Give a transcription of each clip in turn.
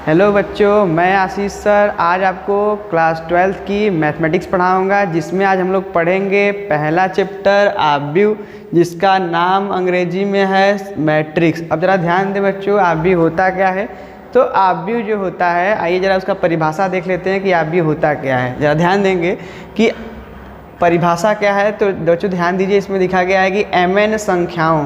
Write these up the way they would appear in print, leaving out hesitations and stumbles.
Hello बच्चों, मैं आशीष sir आज आपको क्लास 12th की मैथमेटिक्स पढ़ाऊंगा, जिसमें आज हम लोग पढ़ेंगे पहला चैप्टर आव्यूह, जिसका नाम अंग्रेजी में है मैट्रिक्स। अब ज़रा ध्यान दें बच्चों, आव्यूह होता क्या है। तो आव्यूह जो होता है, आइए ज़रा उसका परिभाषा देख लेते हैं कि आव्यूह होता क्या है। ज़रा ध्यान देंगे कि परिभाषा क्या है। तो बच्चों ध्यान दीजिए, इसमें लिखा गया है कि mn संख्याओं,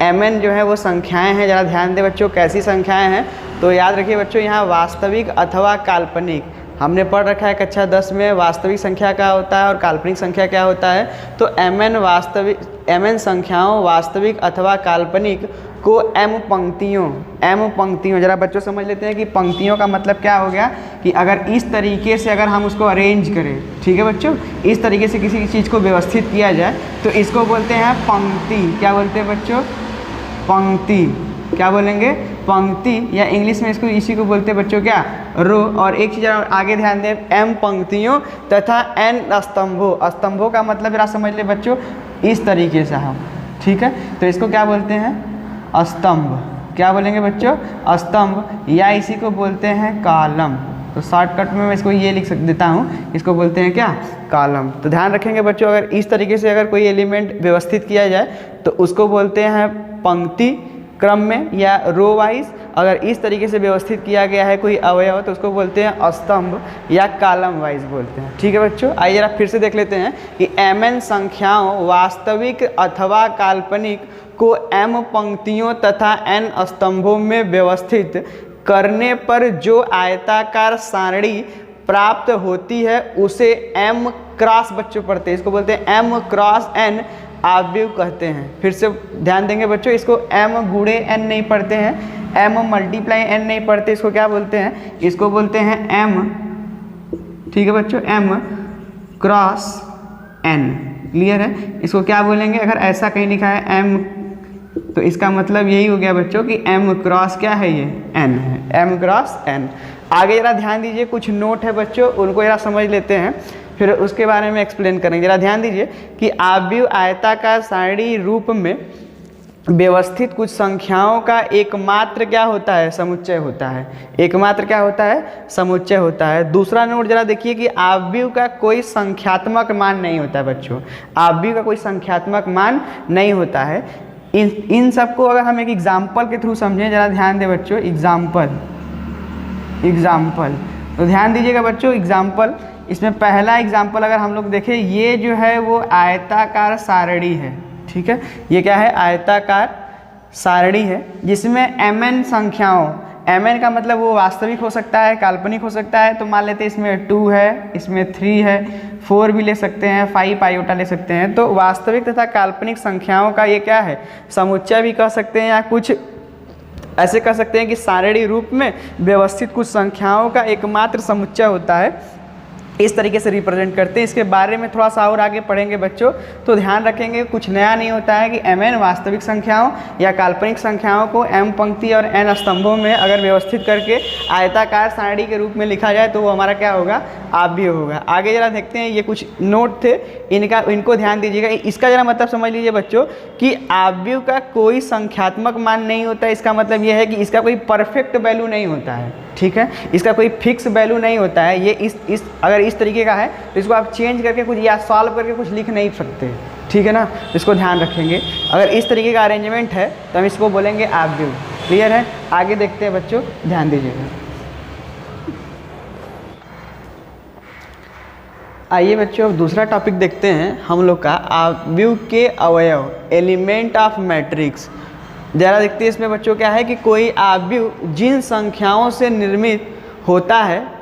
mn जो है वो संख्याएं हैं। ज़रा ध्यान दें बच्चों, कैसी संख्याएं हैं। तो याद रखिए बच्चों, यहाँ वास्तविक अथवा काल्पनिक हमने पढ़ रखा है कक्षा 10 में, वास्तविक संख्या क्या होता है और काल्पनिक संख्या क्या होता है। तो mn संख्याओं वास्तविक अथवा काल्पनिक को m पंक्तियों ज़रा बच्चों समझ लेते हैं कि पंक्तियों का मतलब क्या हो गया कि अगर इस तरीके से अगर हम उसको अरेंज करें, ठीक है बच्चों, इस तरीके से किसी चीज़ को व्यवस्थित किया जाए तो इसको बोलते हैं पंक्ति। क्या बोलते हैं बच्चों? पंक्ति। क्या बोलेंगे? पंक्ति, या इंग्लिश में इसको इसी को बोलते हैं बच्चों क्या? रो। और एक चीज़ आगे ध्यान दें, m पंक्तियों तथा n स्तंभों। स्तंभों का मतलब जरा समझ ले बच्चों, इस तरीके से हम, ठीक है, तो इसको क्या बोलते हैं? स्तंभ। क्या बोलेंगे बच्चों? स्तंभ, या इसी को बोलते हैं कॉलम। तो शॉर्टकट में मैं इसको ये लिख देता हूँ, इसको बोलते हैं क्या? कॉलम। तो ध्यान रखेंगे बच्चों, अगर इस तरीके से अगर कोई एलिमेंट व्यवस्थित किया जाए तो उसको बोलते हैं पंक्ति क्रम में या रो वाइज। अगर इस तरीके से व्यवस्थित किया गया है कोई अवयव तो उसको बोलते हैं स्तंभ या कॉलम वाइज बोलते हैं, ठीक है बच्चों। आइए जरा फिर से देख लेते हैं कि mn संख्याओं वास्तविक अथवा काल्पनिक को m पंक्तियों तथा n स्तंभों में व्यवस्थित करने पर जो आयताकार सारणी प्राप्त होती है उसे m क्रॉस बच्चों पढ़ते हैं, इसको बोलते हैं m क्रॉस n आव्यूह कहते हैं। फिर से ध्यान देंगे बच्चों, इसको m गुणे n नहीं पढ़ते हैं, m मल्टीप्लाई n नहीं पढ़ते, इसको क्या बोलते हैं? इसको बोलते हैं m, ठीक है बच्चों, m क्रॉस n। क्लियर है? इसको क्या बोलेंगे? अगर ऐसा कहीं लिखा है m तो इसका मतलब यही हो गया बच्चों कि m क्रॉस क्या है? ये n है, m क्रॉस n। आगे जरा ध्यान दीजिए, कुछ नोट है बच्चों, उनको जरा समझ लेते हैं, फिर उसके बारे में एक्सप्लेन करेंगे। जरा ध्यान दीजिए कि आव्यूह आयताकार सारणी रूप में व्यवस्थित कुछ संख्याओं का एकमात्र क्या होता है? समुच्चय होता है। एकमात्र क्या होता है? समुच्चय होता है। दूसरा नोट जरा देखिए कि आव्यूह का कोई संख्यात्मक मान नहीं होता है बच्चों, आव्यूह का कोई संख्यात्मक मान नहीं होता है। इन सबको अगर हम एक एग्जाम्पल के थ्रू समझें, जरा ध्यान दें बच्चों, एग्जाम्पल। तो ध्यान दीजिएगा बच्चों, एग्जाम्पल, इसमें पहला एग्जाम्पल अगर हम लोग देखें, ये जो है वो आयताकार सारणी है, ठीक है, ये क्या है? आयताकार सारणी है, जिसमें mn संख्याओं, mn का मतलब वो वास्तविक हो सकता है, काल्पनिक हो सकता है। तो मान लेते हैं इसमें 2 है, इसमें 3 है, 4 भी ले सकते हैं, 5 आयोटा ले सकते हैं। तो वास्तविक तथा काल्पनिक संख्याओं का ये क्या है? समुच्चय भी कह सकते हैं, या कुछ ऐसे कह सकते हैं कि सारणी रूप में व्यवस्थित कुछ संख्याओं का एकमात्र समुच्चय होता है। इस तरीके से रिप्रेजेंट करते हैं। इसके बारे में थोड़ा सा और आगे पढ़ेंगे बच्चों, तो ध्यान रखेंगे कुछ नया नहीं होता है कि mn वास्तविक संख्याओं या काल्पनिक संख्याओं को m पंक्ति और n स्तंभों में अगर व्यवस्थित करके आयताकार सारणी के रूप में लिखा जाए तो वो हमारा क्या होगा? आव्यूह होगा। आगे जरा देखते हैं, ये कुछ नोट थे, इनको ध्यान दीजिएगा। इसका जरा मतलब समझ लीजिए बच्चों कि आव्यूह का कोई संख्यात्मक मान नहीं होता है। इसका मतलब ये है कि इसका कोई परफेक्ट वैल्यू नहीं होता है, ठीक है, इसका कोई फिक्स वैल्यू नहीं होता है। ये इस अगर इस तरीके का है तो इसको आप चेंज करके कुछ या सॉल्व करके कुछ लिख नहीं सकते, ठीक है ना, इसको ध्यान रखेंगे। अगर इस तरीके का अरेंजमेंट है तो हम इसको बोलेंगे आव्यूह। क्लियर है? आगे देखते हैं बच्चों, ध्यान दीजिएगा। आइए बच्चों, अब दूसरा टॉपिक देखते हैं हम लोग का, आव्यूह के अवयव, एलिमेंट ऑफ मैट्रिक्स। जरा देखते हैं इसमें बच्चों क्या है कि कोई आव्यूह जिन संख्याओं से निर्मित होता है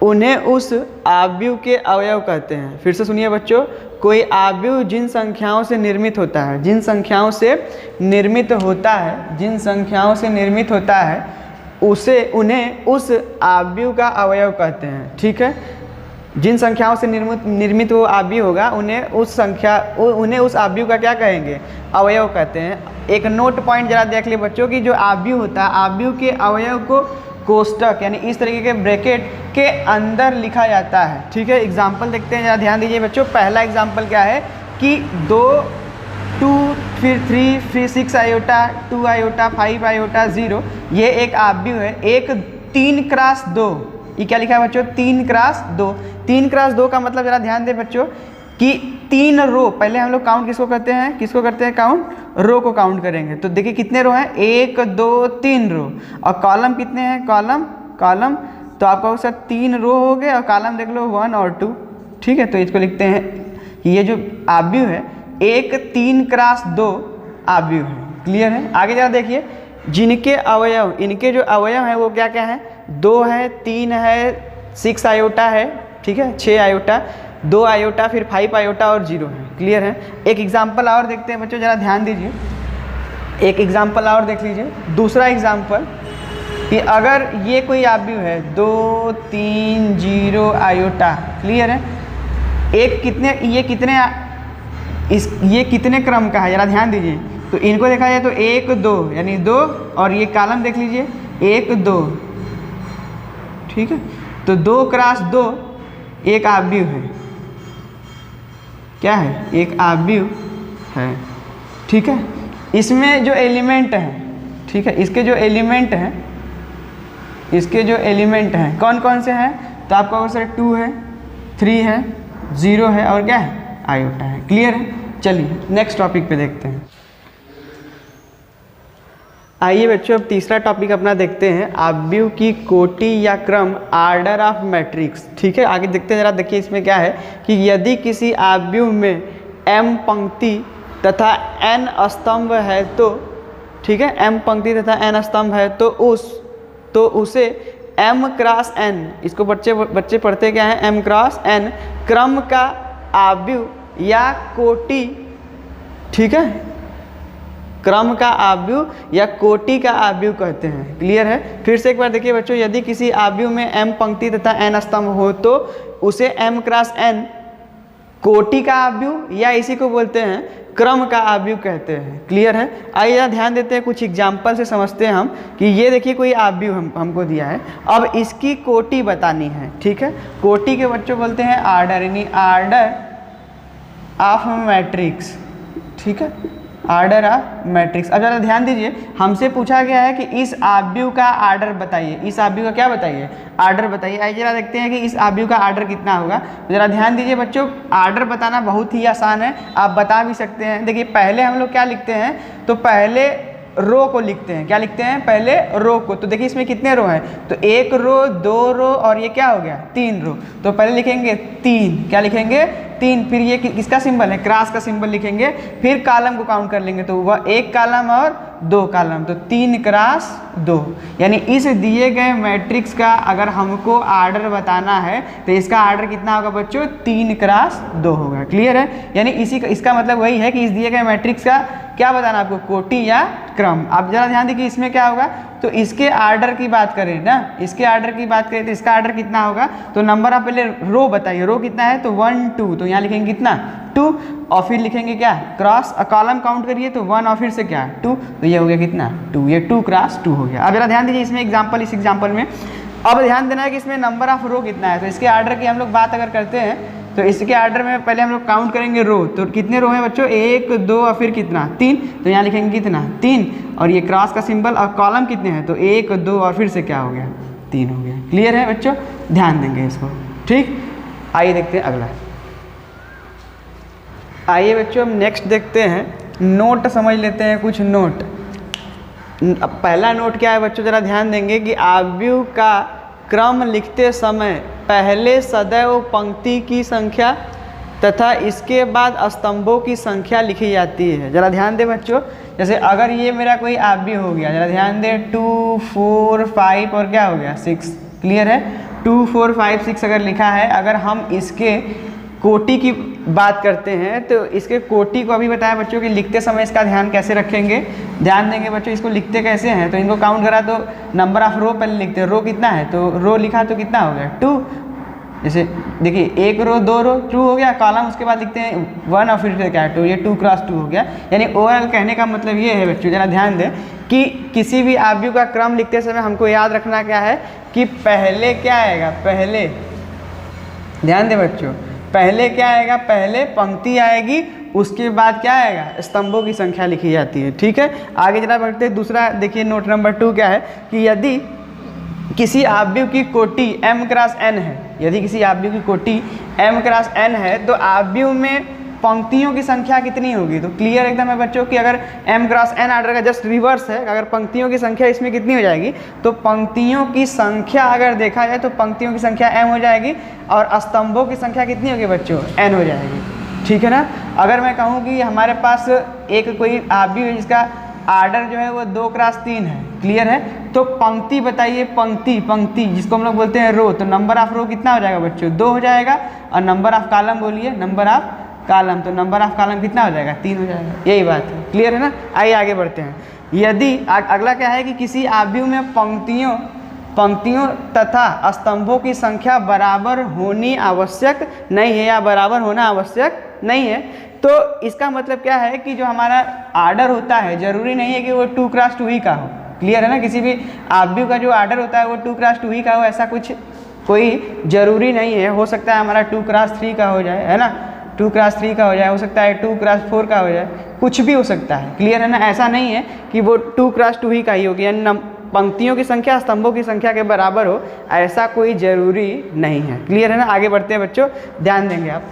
उन्हें उस आव्यूह के अवयव कहते हैं। फिर से सुनिए बच्चों, कोई आव्यूह जिन संख्याओं से निर्मित होता है, जिन संख्याओं से निर्मित होता है उन्हें उस आव्यूह का अवयव कहते हैं, ठीक है। जिन संख्याओं से निर्मित वो आव्यूह होगा उन्हें उस आव्यूह का क्या कहेंगे? अवयव कहते हैं। एक नोट पॉइंट जरा देख ले बच्चों कि जो आव्यूह होता है, आव्यूह के अवयव को कोष्टक यानी इस तरीके के ब्रैकेट के अंदर लिखा जाता है, ठीक है। एग्जाम्पल देखते हैं, जरा ध्यान दीजिए बच्चों। पहला एग्जाम्पल क्या है कि 2, फिर 3, फिर 6 आयोटा, 2 आयोटा, 5 आयोटा, 0, ये एक आव्यूह है। एक 3x2, ये क्या लिखा है बच्चों 3x2। 3x2 का मतलब जरा ध्यान दे बच्चों कि 3 रो, पहले हम लोग काउंट किसको करते हैं काउंट, रो को काउंट करेंगे। तो देखिए कितने रो हैं, 1 2 3 रो, और कॉलम कितने हैं, कॉलम तो आपका सर 3 रो हो गए, और कॉलम देख लो 1 और 2, ठीक है। तो इसको लिखते हैं कि ये जो आव्यूह है एक 3x2 आव्यूह है। क्लियर है। आगे जरा देखिए जिनके अवयव, इनके जो अवयव हैं वो क्या क्या है, 2 है, 3 है, 6 आयोटा है, ठीक है, 6 आयोटा, 2 आयोटा, फिर 5 आयोटा और 0 है। क्लियर है। एक एग्जाम्पल और देखते हैं बच्चों, जरा ध्यान दीजिए, एक एग्जाम्पल और देख लीजिए। दूसरा एग्जाम्पल कि अगर ये कोई आव्यूह है 2 3 0 आयोटा, क्लियर है, एक कितने, ये कितने क्रम का है, जरा ध्यान दीजिए। तो इनको देखा जाए तो 1 2 यानी 2, और ये कॉलम देख लीजिए 1 2, ठीक है। तो 2x2 एक आव्यूह है, क्या है, एक आव्यूह है, ठीक है। इसमें जो एलिमेंट हैं, ठीक है, इसके जो एलिमेंट हैं कौन कौन से हैं, तो आपका आंसर 2 है, 3 है, 0 है और क्या है, आयोटा है। क्लियर है। चलिए नेक्स्ट टॉपिक पे देखते हैं। आइए बच्चों अब तीसरा टॉपिक अपना देखते हैं, आव्यूह की कोटि या क्रम, आर्डर ऑफ मैट्रिक्स। ठीक है, आगे देखते हैं, जरा देखिए इसमें क्या है कि यदि किसी आव्यूह में m पंक्ति तथा n स्तंभ है तो, ठीक है, m पंक्ति तथा n स्तंभ है तो उसे m क्रॉस n, इसको बच्चे पढ़ते क्या है, m क्रॉस n क्रम का आव्यूह या कोटि, ठीक है, क्रम का आव्यूह या कोटि का आव्यूह कहते हैं। क्लियर है। फिर से एक बार देखिए बच्चों, यदि किसी आव्यूह में m पंक्ति तथा n स्तंभ हो तो उसे m क्रॉस n कोटि का आव्यूह या इसी को बोलते हैं क्रम का आव्यूह कहते हैं। क्लियर है। आइए यहाँ ध्यान देते हैं, कुछ एग्जाम्पल से समझते हैं हम कि ये देखिए कोई आव्यूह हमको दिया है, अब इसकी कोटि बतानी है। ठीक है, कोटि के बच्चों बोलते हैं आर्डर, यानी आर्डर ऑफ मैट्रिक्स। ठीक है, आर्डर ऑफ मैट्रिक्स। अब जरा ध्यान दीजिए, हमसे पूछा गया है कि इस आव्यूह का आर्डर बताइए, इस आव्यूह का क्या बताइए, आर्डर बताइए। आइए जरा देखते हैं कि इस आव्यूह का आर्डर कितना होगा। तो जरा ध्यान दीजिए बच्चों, आर्डर बताना बहुत ही आसान है, आप बता भी सकते हैं। देखिए पहले हम लोग क्या लिखते हैं, तो पहले रो को लिखते हैं, क्या लिखते हैं, पहले रो को। तो देखिए इसमें कितने रो हैं, तो 1 रो, 2 रो और ये क्या हो गया, 3 रो। तो पहले लिखेंगे 3, क्या लिखेंगे 3, फिर ये किसका सिंबल है, क्रॉस का सिंबल लिखेंगे, फिर कॉलम को काउंट कर लेंगे, तो वह 1 कॉलम और 2 कॉलम, तो 3 क्रॉस 2। यानी इस दिए गए मैट्रिक्स का अगर हमको आर्डर बताना है तो इसका आर्डर कितना होगा बच्चों, 3 क्रॉस 2 होगा। क्लियर है। यानी इसका मतलब वही है कि इस दिए गए मैट्रिक्स का क्या बताना आपको, कोटि या क्रम। आप जरा ध्यान देखिए इसमें क्या होगा, तो इसके आर्डर की बात करें ना, इसके आर्डर की बात करें तो इसका आर्डर कितना होगा, तो नंबर आप पहले रो बताइए, रो कितना है, तो 1 2, तो यहाँ लिखेंगे कितना 2, और फिर लिखेंगे क्या, क्रॉस, कॉलम काउंट करिए तो 1 और फिर से क्या 2, तो ये हो गया कितना 2, ये 2 क्रॉस 2 हो गया। अब जरा ध्यान दीजिए इसमें एग्जाम्पल, इस एग्जाम्पल में अब ध्यान देना है कि इसमें नंबर ऑफ रो कितना है। तो इसके आर्डर की हम लोग बात अगर करते हैं तो इसके आर्डर में पहले हम लोग काउंट करेंगे रो, तो कितने रो हैं बच्चों, 1 2 और फिर कितना 3, तो यहाँ लिखेंगे कितना 3, और ये क्रॉस का सिंबल, और कॉलम कितने हैं, तो 1 2 और फिर से क्या हो गया 3 हो गया। क्लियर है बच्चों, ध्यान देंगे इसको। ठीक, आइए देखते हैं अगला। आइए बच्चों हम नेक्स्ट देखते हैं, नोट समझ लेते हैं कुछ नोट। पहला नोट क्या है बच्चों, जरा ध्यान देंगे कि आव्यूह का क्रम लिखते समय पहले सदैव पंक्ति की संख्या तथा इसके बाद स्तंभों की संख्या लिखी जाती है। जरा ध्यान दें बच्चों, जैसे अगर ये मेरा कोई आव्यूह हो गया, जरा ध्यान दें 2 4 5 और क्या हो गया 6। क्लियर है। 2 4 5 6 अगर लिखा है, अगर हम इसके कोटि की बात करते हैं तो इसके कोटि को अभी बताया बच्चों कि लिखते समय इसका ध्यान कैसे रखेंगे। ध्यान देंगे बच्चों, इसको लिखते कैसे हैं, तो इनको काउंट करा तो नंबर ऑफ रो पहले लिखते हैं, रो कितना है, तो रो लिखा तो कितना हो गया 2। जैसे देखिए 1 रो 2 रो 2 हो गया, कॉलम उसके बाद लिखते हैं 1 और फिर क्या 2, ये 2 क्रॉस 2 हो गया। यानी ओवरऑल कहने का मतलब ये है बच्चों, जरा ध्यान दें कि किसी भी आव्यूह का क्रम लिखते समय हमको याद रखना क्या है कि पहले क्या आएगा, पहले ध्यान दें बच्चों, पहले क्या आएगा, पहले पंक्ति आएगी, उसके बाद क्या आएगा, स्तंभों की संख्या लिखी जाती है। ठीक है, आगे जरा बढ़ते हैं। दूसरा देखिए नोट नंबर 2 क्या है कि यदि किसी आव्यूह की कोटि m क्रॉस n है, यदि किसी आव्यूह की कोटि m क्रॉस n है तो आव्यूह में पंक्तियों की संख्या कितनी होगी? तो क्लियर एकदम है बच्चों कि अगर m क्रॉस n आर्डर का जस्ट रिवर्स है, अगर पंक्तियों की संख्या इसमें कितनी हो जाएगी, तो पंक्तियों की संख्या अगर देखा जाए तो पंक्तियों की संख्या m हो जाएगी और स्तंभों की संख्या कितनी होगी बच्चों? n हो जाएगी। ठीक है ना। अगर मैं कहूँ कि हमारे पास एक कोई आव्यूह है जिसका आर्डर जो है वो 2 क्रॉस 3 है, क्लियर है, तो पंक्ति बताइए, पंक्ति जिसको हम लोग बोलते हैं रो, तो नंबर ऑफ रो कितना हो जाएगा बच्चों? 2 हो जाएगा। और नंबर ऑफ कॉलम बोलिए, नंबर ऑफ कॉलम, तो नंबर ऑफ कॉलम कितना हो जाएगा? 3 हो जाएगा। यही बात है, क्लियर है ना। आइए आगे बढ़ते हैं। यदि अगला क्या है कि किसी आव्यूह में पंक्तियों तथा स्तंभों की संख्या बराबर होनी आवश्यक नहीं है या बराबर होना आवश्यक नहीं है, तो इसका मतलब क्या है कि जो हमारा आर्डर होता है जरूरी नहीं है कि वो 2 क्रॉस 2 ही का हो, क्लियर है ना। किसी भी आव्यूह का जो आर्डर होता है वो 2 क्रॉस 2 ही का हो, ऐसा कुछ कोई ज़रूरी नहीं है। हो सकता है हमारा 2 क्रॉस 3 का हो जाए, है ना, 2 क्रॉस 3 का हो जाए, हो सकता है 2 क्रॉस 4 का हो जाए, कुछ भी हो सकता है, क्लियर है ना। ऐसा नहीं है कि वो 2 क्रॉस 2 ही का ही होगी, यानी पंक्तियों की संख्या स्तंभों की संख्या के बराबर हो, ऐसा कोई ज़रूरी नहीं है, क्लियर है ना। आगे बढ़ते हैं बच्चों, ध्यान देंगे आप।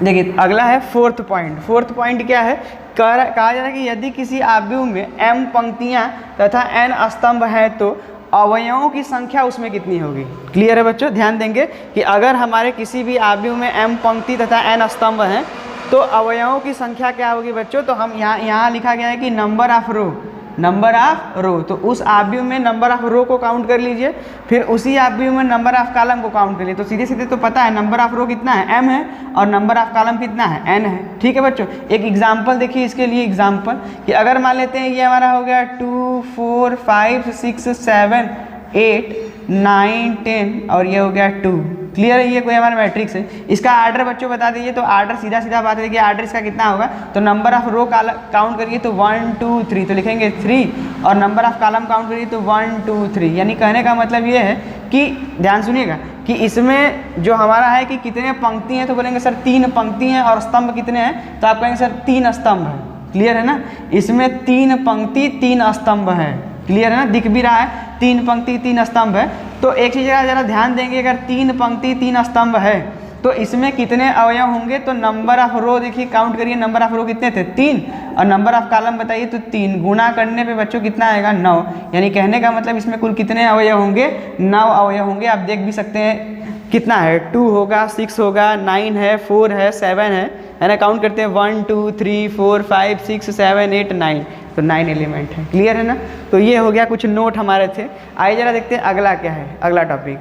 देखिए अगला है फोर्थ पॉइंट क्या है? कहा जा रहा है कि यदि किसी आव्यूह में m पंक्तियां तथा n स्तंभ हैं तो अवयवों की संख्या उसमें कितनी होगी? क्लियर है बच्चों, ध्यान देंगे कि अगर हमारे किसी भी आव्यूह में m पंक्ति तथा n स्तंभ हैं तो अवयवों की संख्या क्या होगी बच्चों? तो हम यहाँ लिखा गया है कि नंबर ऑफ रो, तो उस आव्यूह में नंबर ऑफ रो को काउंट कर लीजिए, फिर उसी आव्यूह में नंबर ऑफ कॉलम को काउंट कर लीजिए, तो सीधे सीधे तो पता है नंबर ऑफ रो कितना है? m है, और नंबर ऑफ कॉलम कितना है? n है। ठीक है बच्चों, एक एग्जाम्पल देखिए इसके लिए। एग्जाम्पल कि अगर मान लेते हैं ये हमारा हो गया 2 4 5 6 7 8 9 10 और ये हो गया 2, क्लियर है। ये कोई हमारा मैट्रिक्स है, इसका आर्डर बच्चों बता दीजिए, तो आर्डर सीधा बात है कि आर्डर इसका कितना होगा, तो नंबर ऑफ रो काउंट करिए तो 1 2 3, तो लिखेंगे 3, और नंबर ऑफ कॉलम काउंट करिए तो 1 2 3। यानी कहने का मतलब ये है कि ध्यान सुनिएगा कि इसमें जो हमारा है कि कितने पंक्ति हैं, तो बोलेंगे सर 3 पंक्ति हैं, और स्तंभ कितने हैं, तो आप कहेंगे सर 3 स्तंभ है, क्लियर है ना। इसमें 3 पंक्ति 3 स्तंभ है, क्लियर है ना, दिख भी रहा है 3 पंक्ति 3 स्तंभ है। तो एक चीज़ जरा ध्यान देंगे, अगर 3 पंक्ति 3 स्तंभ है तो इसमें कितने अवयव होंगे, तो नंबर ऑफ रो देखिए, काउंट करिए, नंबर ऑफ रो कितने थे? 3, और नंबर ऑफ कॉलम बताइए तो 3, गुना करने पे बच्चों कितना आएगा? 9। यानी कहने का मतलब इसमें कुल कितने अवयव होंगे? 9 अवयव होंगे। आप देख भी सकते हैं कितना है, 2 होगा, 6 होगा, 9 है, 4 है, 7 है ना। काउंट करते हैं 1 2 3 4 5 6 7 8 9, तो 9 एलिमेंट है, क्लियर है ना। तो ये हो गया कुछ नोट हमारे थे। आइए जरा देखते हैं अगला क्या है, अगला टॉपिक।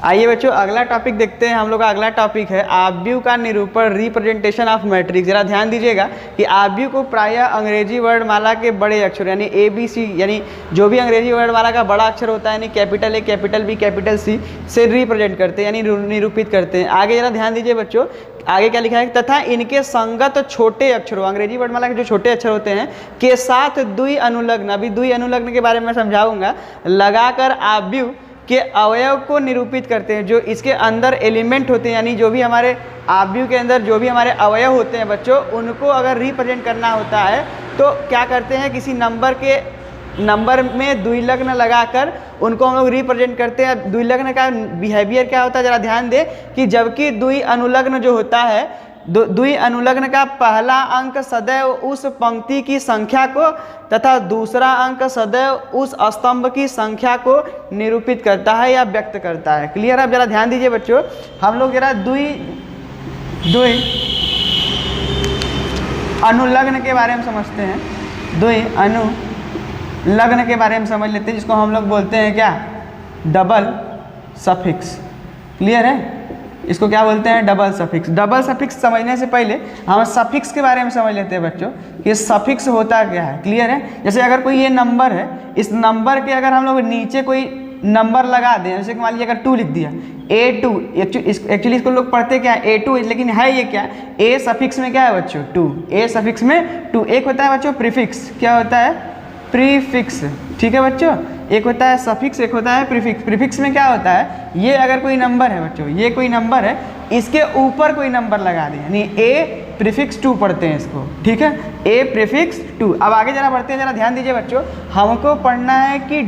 आइए बच्चों अगला टॉपिक देखते हैं। हम लोग का अगला टॉपिक है आव्यूह का निरूपण, रिप्रेजेंटेशन ऑफ मैट्रिक्स। जरा ध्यान दीजिएगा कि आव्यूह को प्रायः अंग्रेजी वर्णमाला के बड़े अक्षर यानी ABC, यानी जो भी अंग्रेजी वर्णमाला का बड़ा अक्षर होता है, यानी capital A, capital B, capital C से रिप्रेजेंट करते हैं, यानी निरूपित करते हैं। आगे जरा ध्यान दीजिए बच्चों, आगे क्या लिखा है, तथा इनके संगत छोटे अक्षरों, अंग्रेजी वर्णमाला के जो छोटे अक्षर होते हैं के साथ द्वि अनुलग्न, अभी द्वि अनुलग्न के बारे में समझाऊंगा, लगाकर आव्यूह के अवयव को निरूपित करते हैं। जो इसके अंदर एलिमेंट होते हैं, यानी जो भी हमारे आव्यूह के अंदर जो भी हमारे अवयव होते हैं बच्चों, उनको अगर रिप्रेजेंट करना होता है तो क्या करते हैं, किसी नंबर में द्विलग्न लगाकर उनको हम लोग रिप्रेजेंट करते हैं। द्विलग्न का बिहेवियर क्या होता है, जरा ध्यान दें कि जबकि द्वि अनुलग्न जो होता है, द्वि अनुलग्न का पहला अंक सदैव उस पंक्ति की संख्या को तथा दूसरा अंक सदैव उस स्तंभ की संख्या को निरूपित करता है या व्यक्त करता है, क्लियर है। अब जरा ध्यान दीजिए बच्चों, हम लोग जरा द्वि अनुलग्न के बारे में समझते हैं, द्वि अनुलग्न के बारे में समझ लेते हैं, जिसको हम लोग बोलते हैं क्या, डबल सफिक्स, क्लियर है। इसको क्या बोलते हैं, डबल सफिक्स। डबल सफिक्स समझने से पहले हम सफिक्स के बारे में समझ लेते हैं बच्चों कि सफिक्स होता क्या है, क्लियर है। जैसे अगर कोई ये नंबर है, इस नंबर के अगर हम लोग नीचे कोई नंबर लगा दें, जैसे मान लीजिए अगर 2 लिख दिया, A2, एक्चुअली इसको लोग पढ़ते क्या है, A2, लेकिन है ये क्या, A सफिक्स में क्या है बच्चों, 2, A सफिक्स में 2। एक होता है बच्चों प्रीफिक्स, क्या होता है, प्रीफिक्स, ठीक है बच्चों। एक होता है सफिक्स, एक होता है प्रीफिक्स। प्रीफिक्स में क्या होता है, ये अगर कोई नंबर है बच्चों, ये कोई नंबर है, इसके ऊपर कोई नंबर लगा दें, यानी A प्रीफिक्स टू पढ़ते हैं इसको, ठीक है, ए प्रीफिक्स टू। अब आगे जरा बढ़ते हैं, जरा ध्यान दीजिए बच्चों, हमको पढ़ना है कि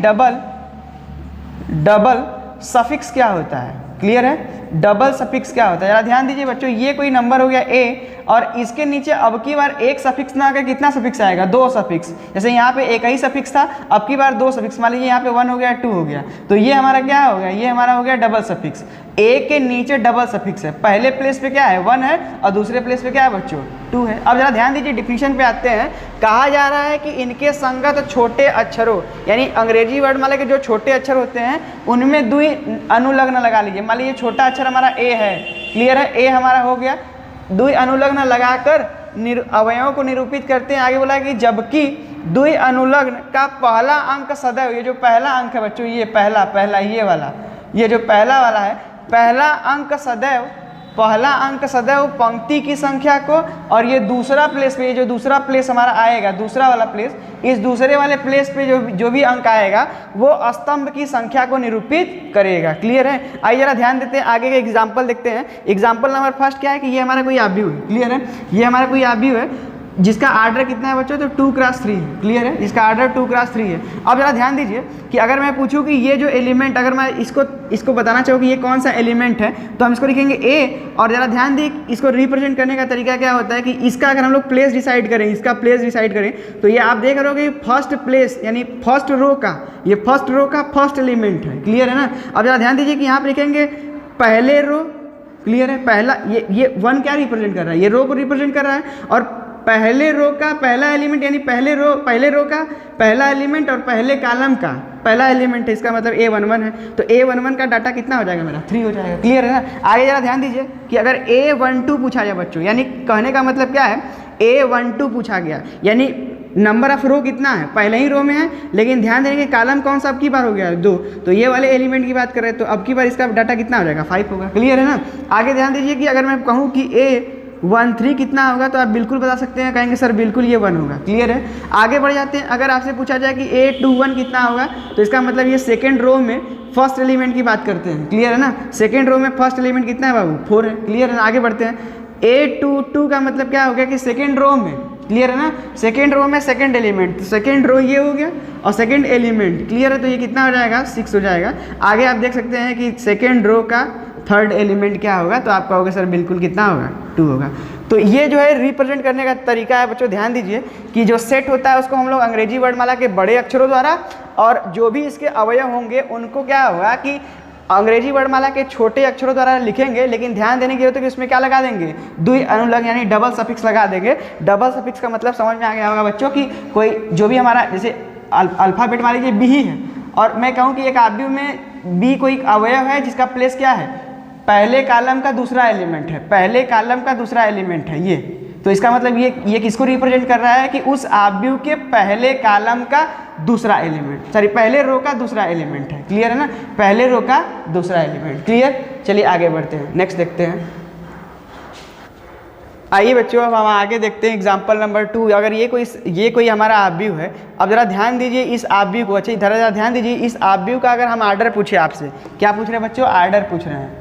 डबल सफिक्स क्या होता है। क्लियर है? डबल सफिक्स क्या होता है, जरा ध्यान दीजिए बच्चों। ये कोई नंबर हो गया ए और इसके नीचे अब की बार एक सफिक्स ना आकर कितना सफिक्स आएगा, 2 सफिक्स। जैसे यहाँ पे एक ही सफिक्स था, अब की बार 2 सफिक्स, मान लीजिए यहाँ पे 1 हो गया 2 हो गया, तो ये हमारा क्या हो गया, ये हमारा हो गया डबल सफिक्स। ए के नीचे डबल सफिक्स है, पहले प्लेस पे क्या है 1 है और दूसरे प्लेस पे क्या है बच्चों 2 है। अब जरा ध्यान दीजिए, डिफिनीशन पे आते हैं। कहा जा रहा है कि इनके संगत छोटे अक्षरों, यानी अंग्रेजी वर्णमाला के जो छोटे अक्षर होते हैं उनमें द्वि अनुलग्न लगा लीजिए। मान लीजिए छोटा अक्षर हमारा ए है, क्लियर है, ए हमारा हो गया, द्वि अनुलग्न लगाकर अवयवों को निरूपित करते हैं। आगे बोला कि जबकि द्वि अनुलग्न का पहला अंक सदैव, ये जो पहला अंक है बच्चों, ये पहला ये वाला, ये जो पहला वाला है, पहला अंक सदैव पंक्ति की संख्या को, और ये दूसरा प्लेस पे, ये जो दूसरा प्लेस हमारा आएगा, दूसरा वाला प्लेस, इस दूसरे वाले प्लेस पे जो भी अंक आएगा वो स्तंभ की संख्या को निरूपित करेगा। क्लियर है? आइए जरा ध्यान देते हैं, आगे के एग्जाम्पल देखते हैं। एग्जाम्पल नंबर फर्स्ट क्या है कि ये हमारा कोई आव्यूह है। क्लियर है? ये हमारा कोई आव्यूह है जिसका आर्डर कितना है बच्चों, तो 2x3 है। क्लियर है? जिसका आर्डर 2x3 है। अब जरा ध्यान दीजिए कि अगर मैं पूछूं कि ये जो एलिमेंट, अगर मैं इसको बताना चाहूँ कि ये कौन सा एलिमेंट है, तो हम इसको लिखेंगे ए। और जरा ध्यान दी, इसको रिप्रेजेंट करने का तरीका क्या होता है कि इसका अगर हम लोग प्लेस डिसाइड करें, इसका प्लेस डिसाइड करें, तो ये आप देख रहे हो कि फर्स्ट प्लेस यानी फर्स्ट रो का, ये फर्स्ट रो का फर्स्ट एलिमेंट है। क्लियर है ना? अब जरा ध्यान दीजिए कि यहाँ पर लिखेंगे पहले रो। क्लियर है? पहला, ये 1 क्या रिप्रेजेंट कर रहा है, ये रो को रिप्रेजेंट कर रहा है, और पहले रो का पहला एलिमेंट यानी पहले रो का पहला एलिमेंट और पहले कॉलम का पहला एलिमेंट है, इसका मतलब A11 है। तो A11 का डाटा कितना हो जाएगा मेरा, 3 हो जाएगा। क्लियर है ना? आगे जरा ध्यान दीजिए कि अगर A12 पूछा जाए बच्चों, यानी कहने का मतलब क्या है, A12 पूछा गया, यानी नंबर ऑफ रो कितना है, पहले ही रो में है, लेकिन ध्यान देंगे कॉलम कौन सा अब की बार हो गया 2, तो ये वाले एलिमेंट की बात कर रहे हैं, तो अब की बार इसका डाटा कितना हो जाएगा, 5 होगा। क्लियर है ना? आगे ध्यान दीजिए कि अगर मैं कहूँ कि A13 कितना होगा, तो आप बिल्कुल बता सकते हैं, कहेंगे सर बिल्कुल ये 1 होगा। क्लियर है? आगे बढ़ जाते हैं, अगर आपसे पूछा जाए कि A21 कितना होगा, तो इसका मतलब ये सेकेंड रो में फर्स्ट एलिमेंट की बात करते हैं। क्लियर है ना? सेकेंड रो में फर्स्ट एलिमेंट कितना है बाबू, 4 है। क्लियर है ना? आगे बढ़ते हैं, A22 का मतलब क्या हो गया कि सेकेंड रो में, क्लियर है ना, सेकेंड रो में सेकेंड एलिमेंट, तो सेकेंड रो ये हो गया और सेकेंड एलिमेंट। क्लियर है? तो ये कितना हो जाएगा, 6 हो जाएगा। आगे आप देख सकते हैं कि सेकेंड रो का थर्ड एलिमेंट क्या होगा, तो आप कहोगे सर बिल्कुल कितना होगा, 2 होगा। तो ये जो है रिप्रेजेंट करने का तरीका है बच्चों। ध्यान दीजिए कि जो सेट होता है उसको हम लोग अंग्रेजी वर्णमाला के बड़े अक्षरों द्वारा, और जो भी इसके अवयव होंगे उनको क्या होगा कि अंग्रेजी वर्णमाला के छोटे अक्षरों द्वारा लिखेंगे, लेकिन ध्यान देने की जरूरत है कि उसमें क्या लगा देंगे, द्वि अनुलग्न यानी डबल सफिक्स लगा देंगे। डबल सफिक्स का मतलब समझ में आ गया होगा बच्चों कि कोई जो भी हमारा, जैसे अल्फाबेट मान लीजिए बी ही है, और मैं कहूँ कि एक आव्यूह में बी कोई अवयव है जिसका प्लेस क्या है, पहले कॉलम का दूसरा एलिमेंट है, पहले कॉलम का दूसरा एलिमेंट है ये, तो इसका मतलब ये किसको रिप्रेजेंट कर रहा है कि उस आव्यूह के पहले कॉलम का दूसरा एलिमेंट, सॉरी पहले रो का दूसरा एलिमेंट है। क्लियर है ना? पहले रो का दूसरा एलिमेंट। क्लियर? चलिए आगे बढ़ते हैं, नेक्स्ट देखते हैं। आइए बच्चों, अब हम आगे देखते हैं एग्जाम्पल नंबर 2। अगर ये कोई हमारा आव्यूह है, अब जरा ध्यान दीजिए इस आव्यूह को, अच्छा इधर जरा ध्यान दीजिए, इस आव्यूह का अगर हम आर्डर पूछे आपसे, क्या पूछ रहे हैं बच्चों, आर्डर पूछ रहे हैं।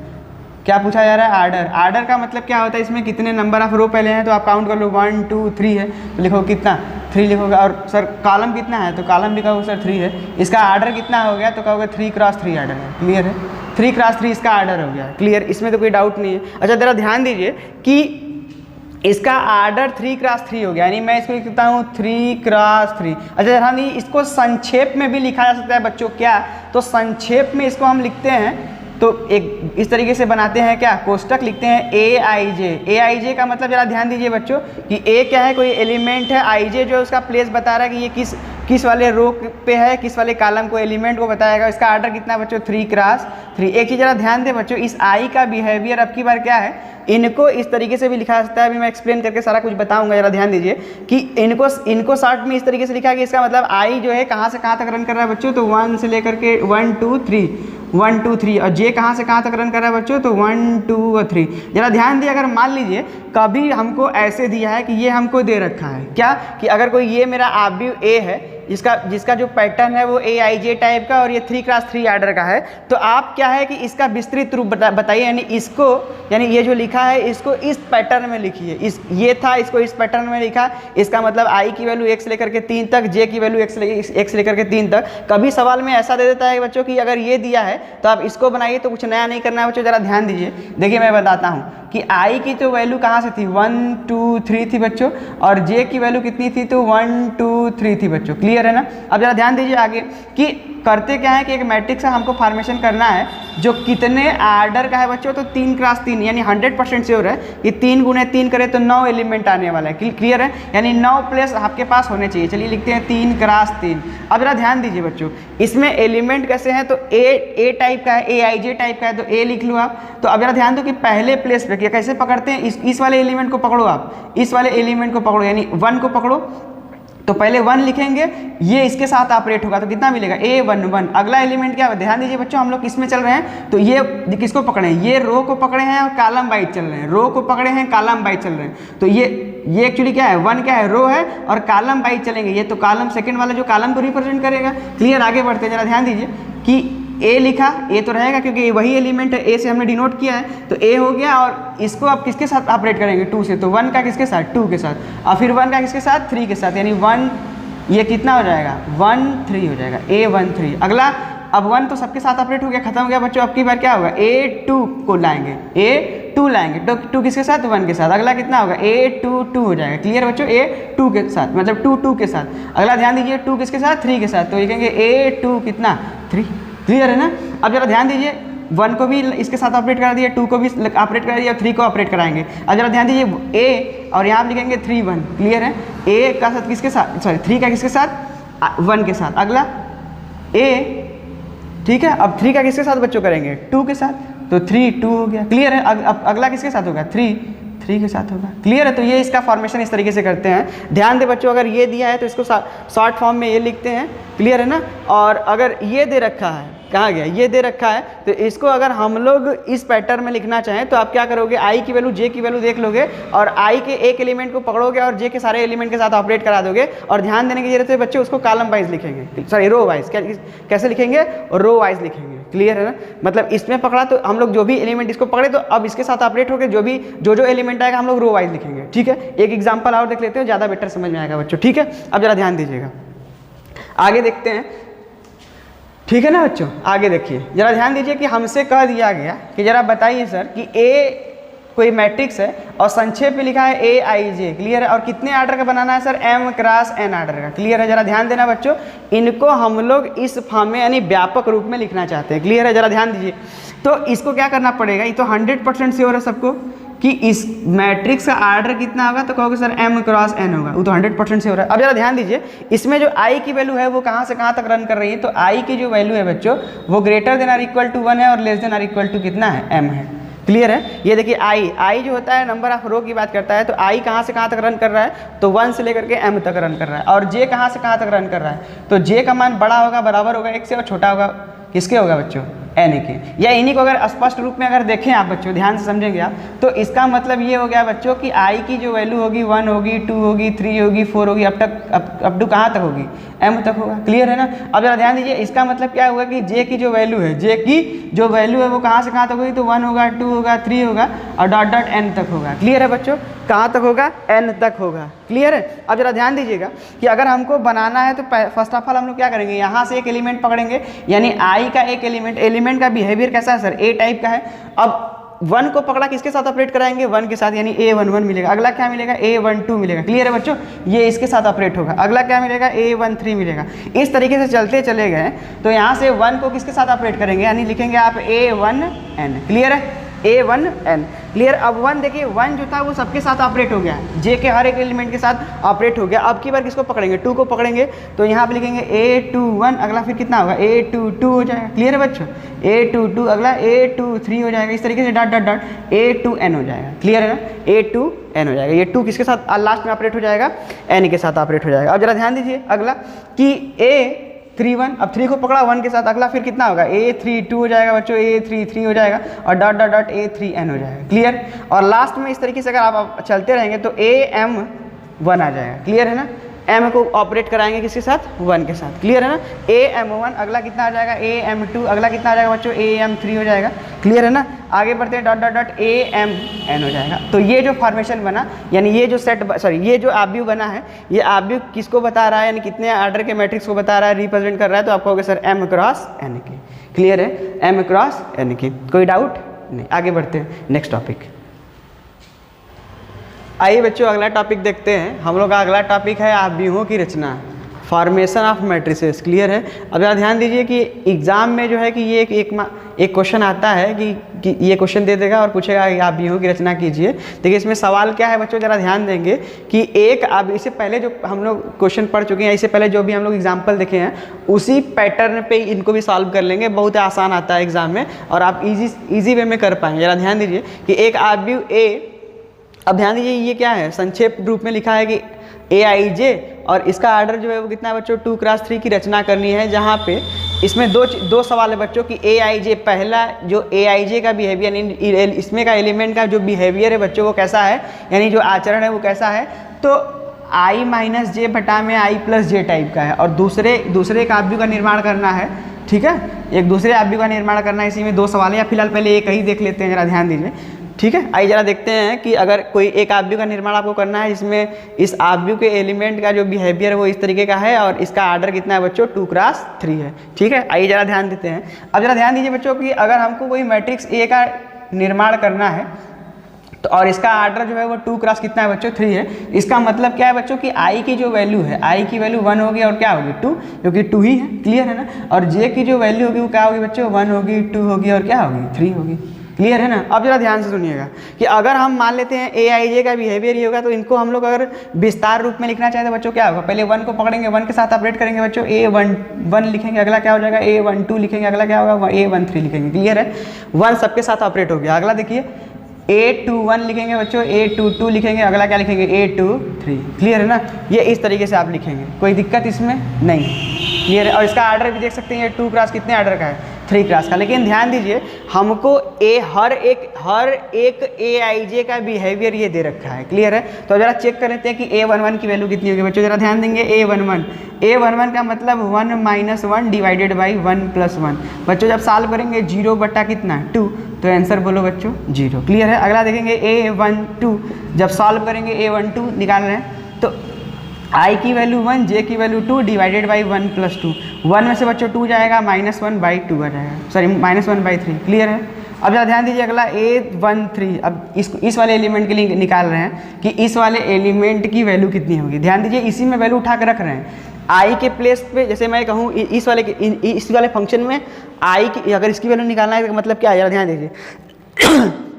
क्या पूछा जा रहा है, आर्डर। आर्डर का मतलब क्या होता है, इसमें कितने नंबर ऑफ रो पहले हैं, तो आप काउंट कर लो, 1 2 3 है, तो लिखो कितना, 3 लिखोगे। और सर कॉलम कितना है, तो कॉलम भी कहोगे सर 3 है। इसका आर्डर कितना हो गया, तो कहोगे 3x3 आर्डर है। क्लियर है? 3x3 इसका आर्डर हो गया। क्लियर? इसमें तो कोई डाउट नहीं है। अच्छा जरा ध्यान दीजिए कि इसका आर्डर 3x3 हो गया, यानी मैं इसको लिखता हूँ 3x3। अच्छा ध्यान दीजिए, इसको संक्षेप में भी लिखा जा सकता है बच्चों। क्या? तो संक्षेप में इसको हम लिखते हैं, तो एक इस तरीके से बनाते हैं, क्या, कोष्टक लिखते हैं AIJ का मतलब जरा ध्यान दीजिए बच्चों कि A क्या है, कोई एलिमेंट है, IJ जो है उसका प्लेस बता रहा है कि ये किस वाले रो पे है, किस वाले कॉलम को, एलिमेंट को बताएगा। इसका आर्डर कितना है बच्चों, 3x3। एक चीज़ जरा ध्यान दें बच्चों, इस I का बिहेवियर अब की बार क्या है, इनको इस तरीके से भी लिखा जा सकता है। अभी मैं एक्सप्लेन करके सारा कुछ बताऊंगा, जरा ध्यान दीजिए कि इनको शॉर्ट में इस तरीके से लिखा है कि इसका मतलब I जो है कहाँ से कहाँ तक रन कर रहा है बच्चों, तो 1 से लेकर के 1 2 3, और J कहाँ से कहाँ तक रन कर रहा है बच्चों, तो 1 2 और 3। जरा ध्यान दिए, अगर मान लीजिए कभी हमको ऐसे दिया है कि ये हमको दे रखा है क्या, कि अगर कोई ये मेरा आव्यूह A है, जिसका जो पैटर्न है वो AIJ टाइप का और ये 3x3 आर्डर का है। तो आप क्या है कि इसका विस्तृत रूप बताइए, यानी ये जो लिखा है इसको इस पैटर्न में लिखिए। ये था, इसको इस पैटर्न में लिखा। इसका मतलब I की वैल्यू x लेकर के 3 तक, J की वैल्यू x लेकर के 3 तक। कभी सवाल में ऐसा दे देता है बच्चों कि अगर ये दिया है तो आप इसको बनाइए, तो कुछ नया नहीं करना है बच्चों। जरा ध्यान दीजिए, देखिए मैं बताता हूँ कि I की तो वैल्यू कहाँ से थी, 1 2 3 थी बच्चों, और J की वैल्यू कितनी थी, तो 1 2 3 थी बच्चों। क्लियर है ना। अब जरा ध्यान दीजिए आगे कि करते क्या है कि एक मैट्रिक्स का हमको फॉर्मेशन करना है जो कितने आर्डर का है बच्चों, तो 3x3, यानी 100% श्योर है कि 3 गुणे 3 करें तो 9 एलिमेंट आने वाला है। क्लियर है, यानी 9 प्लेस आपके पास होने चाहिए। चलिए लिखते हैं 3x3। अब जरा ध्यान दीजिए बच्चों, इसमें एलिमेंट कैसे हैं, तो ए टाइप का है, AIJ टाइप का है, तो ए लिख लो आप। तो अब जरा ध्यान दो कि पहले प्लेस पे कैसे पकड़ते हैं, इस वाले एलिमेंट को पकड़ो आप, इस वाले एलिमेंट को पकड़ो, यानी 1 को पकड़ो। तो पहले 1 लिखेंगे, ये इसके साथ ऑपरेट होगा तो कितना मिलेगा, A11। अगला एलिमेंट क्या है, ध्यान दीजिए बच्चों, हम लोग किसमें चल रहे हैं, तो ये किसको पकड़े हैं, ये रो को पकड़े हैं और कॉलम वाइज चल रहे हैं, रो को पकड़े हैं कॉलम वाइज चल रहे हैं। तो ये एक्चुअली क्या है, 1 क्या है, रो है और कॉलम वाइज चलेंगे। ये तो कॉलम सेकंड वाला जो कॉलम को रिप्रेजेंट करेगा। क्लियर, आगे बढ़ते हैं। जरा ध्यान दीजिए कि ए लिखा, ए तो रहेगा क्योंकि ये वही एलिमेंट है, ए से हमने डिनोट किया है, तो ए हो गया। और इसको आप किसके साथ ऑपरेट करेंगे, 2 से, तो 1 का किसके साथ, 2 के साथ, और फिर 1 का किसके साथ, 3 के साथ, यानी 1, ये कितना हो जाएगा, 1 3 हो जाएगा, A13। अगला, अब 1 तो सबके साथ ऑपरेट हो गया, खत्म हो गया बच्चों। अब की बार क्या होगा, A2 को लाएंगे, A2 लाएंगे, तो 2 किसके साथ, 1 के साथ। अगला कितना होगा, A2 हो जाएगा। क्लियर बच्चों, A2 के साथ, मतलब 2 के साथ। अगला ध्यान दीजिए, 2 किसके साथ, 3 के साथ, तो लिखेंगे A2 कितना, 3। क्लियर है ना। अब जरा ध्यान दीजिए, 1 को भी इसके साथ ऑपरेट करा दिया, 2 को भी ऑपरेट करा दिया, 3 को ऑपरेट कराएंगे। अब जरा ध्यान दीजिए, A और यहाँ आप लिखेंगे 3 1। क्लियर है, A का साथ किसके साथ, सॉरी 3 का किसके साथ, 1 के साथ। अगला A, ठीक है। अब 3 का किसके साथ बच्चों करेंगे, 2 के साथ, तो 3 2 हो गया। क्लियर है। अब अगला किसके साथ होगा, 3 के साथ होगा। क्लियर है। तो ये इसका फॉर्मेशन इस तरीके से करते हैं। ध्यान दे बच्चों, अगर ये दिया है तो इसको शॉर्ट फॉर्म में ये लिखते हैं। क्लियर है ना। और अगर ये दे रखा है, कहाँ गया, ये दे रखा है, तो इसको अगर हम लोग इस पैटर्न में लिखना चाहें तो आप क्या करोगे, I की वैल्यू J की वैल्यू देख लोगे और I के एक एलिमेंट को पकड़ोगे और J के सारे एलिमेंट के साथ ऑपरेट करा दोगे। और ध्यान देने की जरूरत है बच्चे, उसको कॉलम वाइज लिखेंगे, सॉरी रो वाइज। कैसे लिखेंगे, रो वाइज लिखेंगे। क्लियर है ना। मतलब इसमें पकड़ा तो हम लोग जो भी एलिमेंट इसको पकड़े तो अब इसके साथ ऑपरेट होकर जो एलिमेंट आएगा हम लोग रो वाइज लिखेंगे। ठीक है। एक एग्जाम्पल और देख लेते हैं, ज़्यादा बेटर समझ में आएगा बच्चों। ठीक है। अब जरा ध्यान दीजिएगा, आगे देखते हैं। ठीक है ना बच्चों, आगे देखिए, जरा ध्यान दीजिए कि हमसे कह दिया गया कि जरा बताइए सर कि A कोई मैट्रिक्स है और संक्षेप में लिखा है AIJ। क्लियर है। और कितने आर्डर का बनाना है sir, M cross N order का। क्लियर है। जरा ध्यान देना बच्चों, इनको हम लोग इस फॉर्म में यानी व्यापक रूप में लिखना चाहते हैं। क्लियर है। जरा ध्यान दीजिए, तो इसको क्या करना पड़ेगा, ये तो 100% श्योर है सबको कि इस मैट्रिक्स का आर्डर कितना होगा, तो कहोगे सर M क्रॉस N होगा, वो तो 100% श्योर है। अब जरा ध्यान दीजिए, इसमें जो I की वैल्यू है वो कहाँ से कहाँ तक रन कर रही है, तो I की जो वैल्यू है बच्चों वो greater than or equal to 1 है और less than or equal to कितना है, M है। क्लियर है। ये देखिए I जो होता है नंबर ऑफ रो की बात करता है, तो I कहाँ से कहाँ तक रन कर रहा है, तो 1 से लेकर के M तक रन कर रहा है। और J कहाँ से कहाँ तक रन कर रहा है, तो J का मान बड़ा होगा, बराबर होगा 1 से, और छोटा होगा किसके होगा बच्चों, N के। या इन्हीं को अगर स्पष्ट रूप में अगर देखें आप बच्चों, ध्यान से समझेंगे आप, तो इसका मतलब ये हो गया बच्चों कि I की जो वैल्यू होगी 1 होगी, 2 होगी, 3 होगी, 4 होगी, अब टू कहाँ तक होगी, M तक होगा। क्लियर है ना। अब जरा ध्यान दीजिए, इसका मतलब क्या हुआ कि J की जो वैल्यू है, J की जो वैल्यू है वो कहाँ से कहाँ तक होगी, तो 1 होगा, 2 होगा, 3 होगा और डॉट डॉट N तक होगा। क्लियर है बच्चों, कहाँ तक होगा, N तक होगा। क्लियर है। अब जरा ध्यान दीजिएगा कि अगर हमको बनाना है तो फर्स्ट ऑफ ऑल हम लोग क्या करेंगे, यहाँ से एक एलिमेंट पकड़ेंगे, यानी I का एक एलिमेंट का बिहेवियर कैसा है सर, A टाइप का है। अब 1 को पकड़ा, किसके साथ ऑपरेट कराएंगे, 1 के साथ, यानी A11 मिलेगा। अगला क्या मिलेगा, A12 मिलेगा। क्लियर है बच्चों, ये इसके साथ ऑपरेट होगा। अगला क्या मिलेगा, A13 मिलेगा। इस तरीके से चलते चले गए तो यहाँ से 1 को किसके साथ ऑपरेट करेंगे, यानी लिखेंगे आप A1N। क्लियर है, A1N। क्लियर। अब 1 देखिए, 1 जो था वो सबके साथ ऑपरेट हो गया, J के हर एक एलिमेंट के साथ ऑपरेट हो गया। अब की बार किसको पकड़ेंगे, 2 को पकड़ेंगे, तो यहाँ पे लिखेंगे A21। अगला फिर कितना होगा, A22 हो जाएगा। क्लियर है बच्चों, A22, अगला A23 हो जाएगा। इस तरीके से डॉट डॉट डॉट A2N हो जाएगा। क्लियर है ना, A2N हो जाएगा। ये 2 किसके साथ लास्ट में ऑपरेट हो जाएगा, N के साथ ऑपरेट हो जाएगा। अब जरा ध्यान दीजिए अगला कि A31, अब 3 को पकड़ा 1 के साथ, अगला फिर कितना होगा, A32 हो जाएगा बच्चों, A33 हो जाएगा और डॉट डॉट डॉट A3N हो जाएगा। क्लियर। और लास्ट में इस तरीके से अगर आप चलते रहेंगे तो AM1 आ जाएगा। क्लियर है ना, एम को ऑपरेट कराएंगे किसके साथ, 1 के साथ। क्लियर है ना। AM1 अगला कितना आ जाएगा, AM2 अगला कितना आ जाएगा बच्चों, AM3 हो जाएगा। क्लियर है ना। आगे बढ़ते हैं, डॉट डॉट डॉट AMN हो जाएगा। तो ये जो फॉर्मेशन बना, यानी ये जो सेट ये जो आब्यू बना है, ये आब्यू किसको बता रहा है, यानी कितने आर्डर के मैट्रिक्स को बता रहा है, रिप्रेजेंट कर रहा है। तो आप कहोगे सर M क्रॉस N के। क्लियर है, M क्रॉस N के। कोई डाउट नहीं। आगे बढ़ते हैं नेक्स्ट टॉपिक। आइए बच्चों अगला टॉपिक देखते हैं। हम लोग का अगला टॉपिक है आव्यूहों की रचना, फॉर्मेशन ऑफ मैट्रिसेस। क्लियर है। अब यहाँ ध्यान दीजिए कि एग्जाम में जो है कि ये एक क्वेश्चन आता है कि ये क्वेश्चन दे देगा और पूछेगा कि आव्यूहों की रचना कीजिए। देखिए इसमें सवाल क्या है बच्चों, जरा ध्यान देंगे कि एक अब इससे पहले जो हम लोग क्वेश्चन पढ़ चुके हैं, इससे पहले जो भी हम लोग एग्जाम्पल देखे हैं उसी पैटर्न पे इनको भी सॉल्व कर लेंगे। बहुत आसान आता है एग्जाम में और आप ईजी वे में कर पाएंगे। जरा ध्यान दीजिए कि एक आव्यूह ए, अब ध्यान दीजिए ये क्या है, संक्षेप रूप में लिखा है कि AIJ और इसका आर्डर जो है वो कितना है बच्चों, 2 क्रॉस 3 की रचना करनी है। जहाँ पे इसमें दो सवाल है बच्चों कि AIJ, पहला जो AIJ का बिहेवियर, इसमें का एलिमेंट का जो बिहेवियर है बच्चों वो कैसा है, यानी जो आचरण है वो कैसा है। तो I माइनस जे बटा में I प्लस जे टाइप का है। और दूसरे एक आव्यूह का निर्माण करना है। ठीक है, एक दूसरे आव्यूह का निर्माण करना है। इसी में 2 सवाल है, या फिलहाल पहले एक ही देख लेते हैं, जरा ध्यान दीजिए। ठीक है, आइए जरा देखते हैं कि अगर कोई एक आव्यूह का निर्माण आपको करना है जिसमें इस आव्यूह के एलिमेंट का जो बिहेवियर है वो इस तरीके का है और इसका आर्डर कितना है बच्चों, 2 क्रॉस 3 है। ठीक है, आइए जरा ध्यान देते हैं। अब जरा ध्यान दीजिए बच्चों कि अगर हमको कोई मैट्रिक्स ए का निर्माण करना है तो और इसका आर्डर जो है वो 2 क्रॉस कितना है बच्चों, 3 है। इसका मतलब क्या है बच्चों कि I की जो वैल्यू है, I की वैल्यू 1 होगी और क्या होगी, 2, क्योंकि 2 ही है। क्लियर है ना। और J की जो वैल्यू होगी वो क्या होगी बच्चों, 1 होगी, 2 होगी और क्या होगी, 3 होगी। क्लियर है ना। अब जरा ध्यान से सुनिएगा कि अगर हम मान लेते हैं AIJ का बिहेवियर ये होगा, तो इनको हम लोग अगर विस्तार रूप में लिखना चाहें तो बच्चों क्या होगा, पहले 1 को पकड़ेंगे, 1 के साथ ऑपरेट करेंगे बच्चों, A11 लिखेंगे, अगला क्या हो जाएगा, A12 लिखेंगे, अगला क्या होगा, A13 लिखेंगे। क्लियर है, 1 सबके साथ ऑपरेट हो गया। अगला देखिए A21 लिखेंगे बच्चों, A22 लिखेंगे, अगला क्या लिखेंगे, A23। क्लियर है ना। ये इस तरीके से आप लिखेंगे, कोई दिक्कत इसमें नहीं। क्लियर है। और इसका आर्डर भी देख सकते हैं, ये 2 क्रॉस कितने आर्डर का है, 3 क्रॉस का। लेकिन ध्यान दीजिए हमको हर एक AIJ का बिहेवियर ये दे रखा है। क्लियर है। तो जरा चेक कर लेते हैं कि A11 की वैल्यू कितनी होगी बच्चों, जरा ध्यान देंगे। A11 का मतलब 1 माइनस 1 डिवाइडेड बाई 1 प्लस 1। बच्चों जब सॉल्व करेंगे 0 बटा कितना, 2, तो आंसर बोलो बच्चों 0। क्लियर है। अगला देखेंगे A12, जब सॉल्व करेंगे A12 निकाल रहे हैं तो I की वैल्यू 1, J की वैल्यू 2 डिवाइडेड बाई 1 प्लस 2। 1 में से बच्चों 2 जाएगा, -1 बाई 2 आ जाएगा, सॉरी -1 बाई 3। क्लियर है। अब जरा ध्यान दीजिए अगला A13, अब इस वाले एलिमेंट के लिए निकाल रहे हैं कि इस वाले एलिमेंट की वैल्यू कितनी होगी। ध्यान दीजिए इसी में वैल्यू उठा कर रख रहे हैं। I के प्लेस पे, जैसे मैं कहूँ इस वाले फंक्शन में I की अगर इसकी वैल्यू निकालना है तो मतलब क्या है, जरा ध्यान दीजिए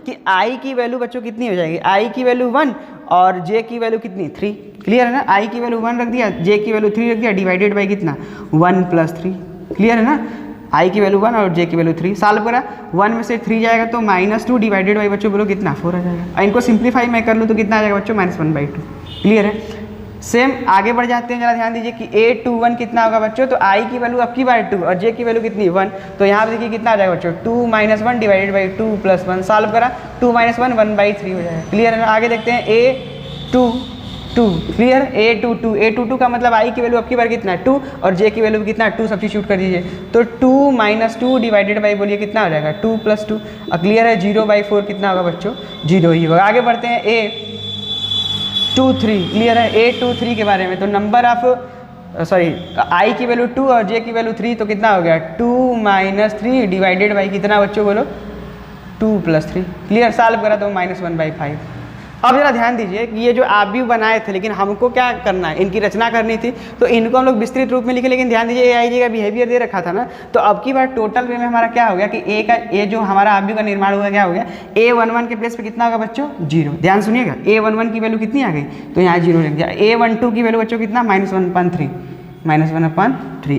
कि I की वैल्यू बच्चों कितनी हो जाएगी, I की वैल्यू 1 और J की वैल्यू कितनी, 3। क्लियर है ना। I की वैल्यू 1 रख दिया, J की वैल्यू 3 रख दिया, डिवाइडेड बाई कितना, 1 प्लस 3। क्लियर है ना। I की वैल्यू 1 और J की वैल्यू 3, सॉल्व करा, 1 में से 3 जाएगा तो -2 डिवाइडेड बाई बच्चों बोलो कितना, 4 आ जाएगा। और इनको सिंप्लीफाई मैं कर लूँ तो कितना आ जाएगा बच्चों, -1 बाई 2। क्लियर है। सेम आगे बढ़ जाते हैं, जरा ध्यान दीजिए कि A21 कितना होगा बच्चों, तो I की वैल्यू अब की बार 2 और J की वैल्यू कितनी, 1। तो यहाँ पे देखिए कितना आ जाएगा बच्चों, 2 minus 1 divided by 2 plus 1। Solve करा, 2 माइनस 1 1 बाई 3 हो जाएगा। क्लियर है ना। आगे देखते हैं A22। क्लियर, A22 का मतलब I की वैल्यू अब की बार कितना है, 2 और J की वैल्यू कितना है, 2। सब्स्टिट्यूट कर दीजिए तो 2 माइनस 2 डिवाइडेड बाई बोलिए कितना हो जाएगा, 2 प्लस 2। क्लियर है। 0 बाई 4 कितना होगा बच्चों, 0 ही होगा। आगे बढ़ते हैं A23। क्लियर है। A23 के बारे में तो नंबर ऑफ I की वैल्यू 2 और J की वैल्यू 3, तो कितना हो गया, 2 माइनस 3 डिवाइडेड बाई कितना बच्चों बोलो, 2 प्लस 3। क्लियर। सॉल्व करा तो -1 बाई 5। अब जरा ध्यान दीजिए कि ये जो आव्यूह बनाए थे, लेकिन हमको क्या करना है, इनकी रचना करनी थी, तो इनको हम लोग विस्तृत रूप में लिखे। लेकिन ध्यान दीजिए AIJ का बिहेवियर दे रखा था ना, तो अब की बार टोटल वे में हमारा क्या हो गया कि A जो हमारा आव्यूह का निर्माण हुआ क्या हो गया, A11 के प्लेस पे कितना होगा बच्चों, 0। ध्यान सुनिएगा, A11 की वैल्यू कितनी आ गई, तो यहाँ 0 लिख दिया। A12 की वैल्यू बच्चों कितना, -1/3।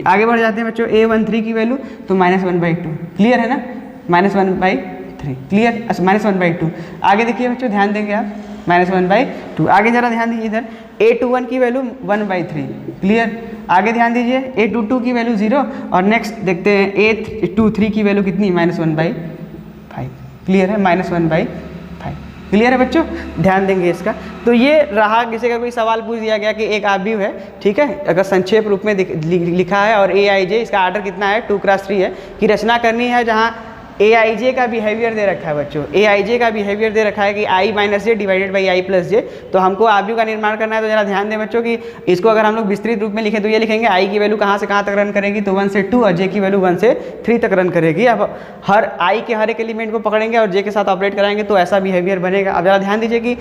आगे बढ़ जाते हैं बच्चों, A13 की वैल्यू तो -1/2। क्लियर है ना, -1/3। क्लियर, -1/2। आगे देखिए बच्चों, ध्यान देंगे आप, -1/2। आगे जरा ध्यान दीजिए इधर, A21 की वैल्यू 1/3। क्लियर। आगे ध्यान दीजिए, A22 की वैल्यू 0 और नेक्स्ट देखते हैं A23 की वैल्यू कितनी, -1/5। क्लियर है, -1/5। क्लियर है बच्चों, ध्यान देंगे इसका। तो ये रहा, किसी का कोई सवाल पूछ दिया गया कि एक आव्यूह है, ठीक है, अगर संक्षेप रूप में लिखा है और AIJ इसका आर्डर कितना है 2x3 है, कि रचना करनी है जहाँ AIJ का बिहेवियर दे रखा है बच्चों, AIJ का बिहेवियर दे रखा है कि I - j divided by I + j। तो हमको आव्यूह का निर्माण करना है। तो जरा ध्यान दें बच्चों कि इसको अगर हम लोग विस्तृत रूप में लिखें तो ये लिखेंगे I की वैल्यू कहाँ से कहाँ तक रन करेगी, तो 1 से 2 और J की वैल्यू 1 से 3 तक रन करेगी। अब हर I के हर एक एलिमेंट को पकड़ेंगे और J के साथ ऑपरेट कराएंगे तो ऐसा बिहेवियर बनेगा। अब जरा ध्यान दीजिए कि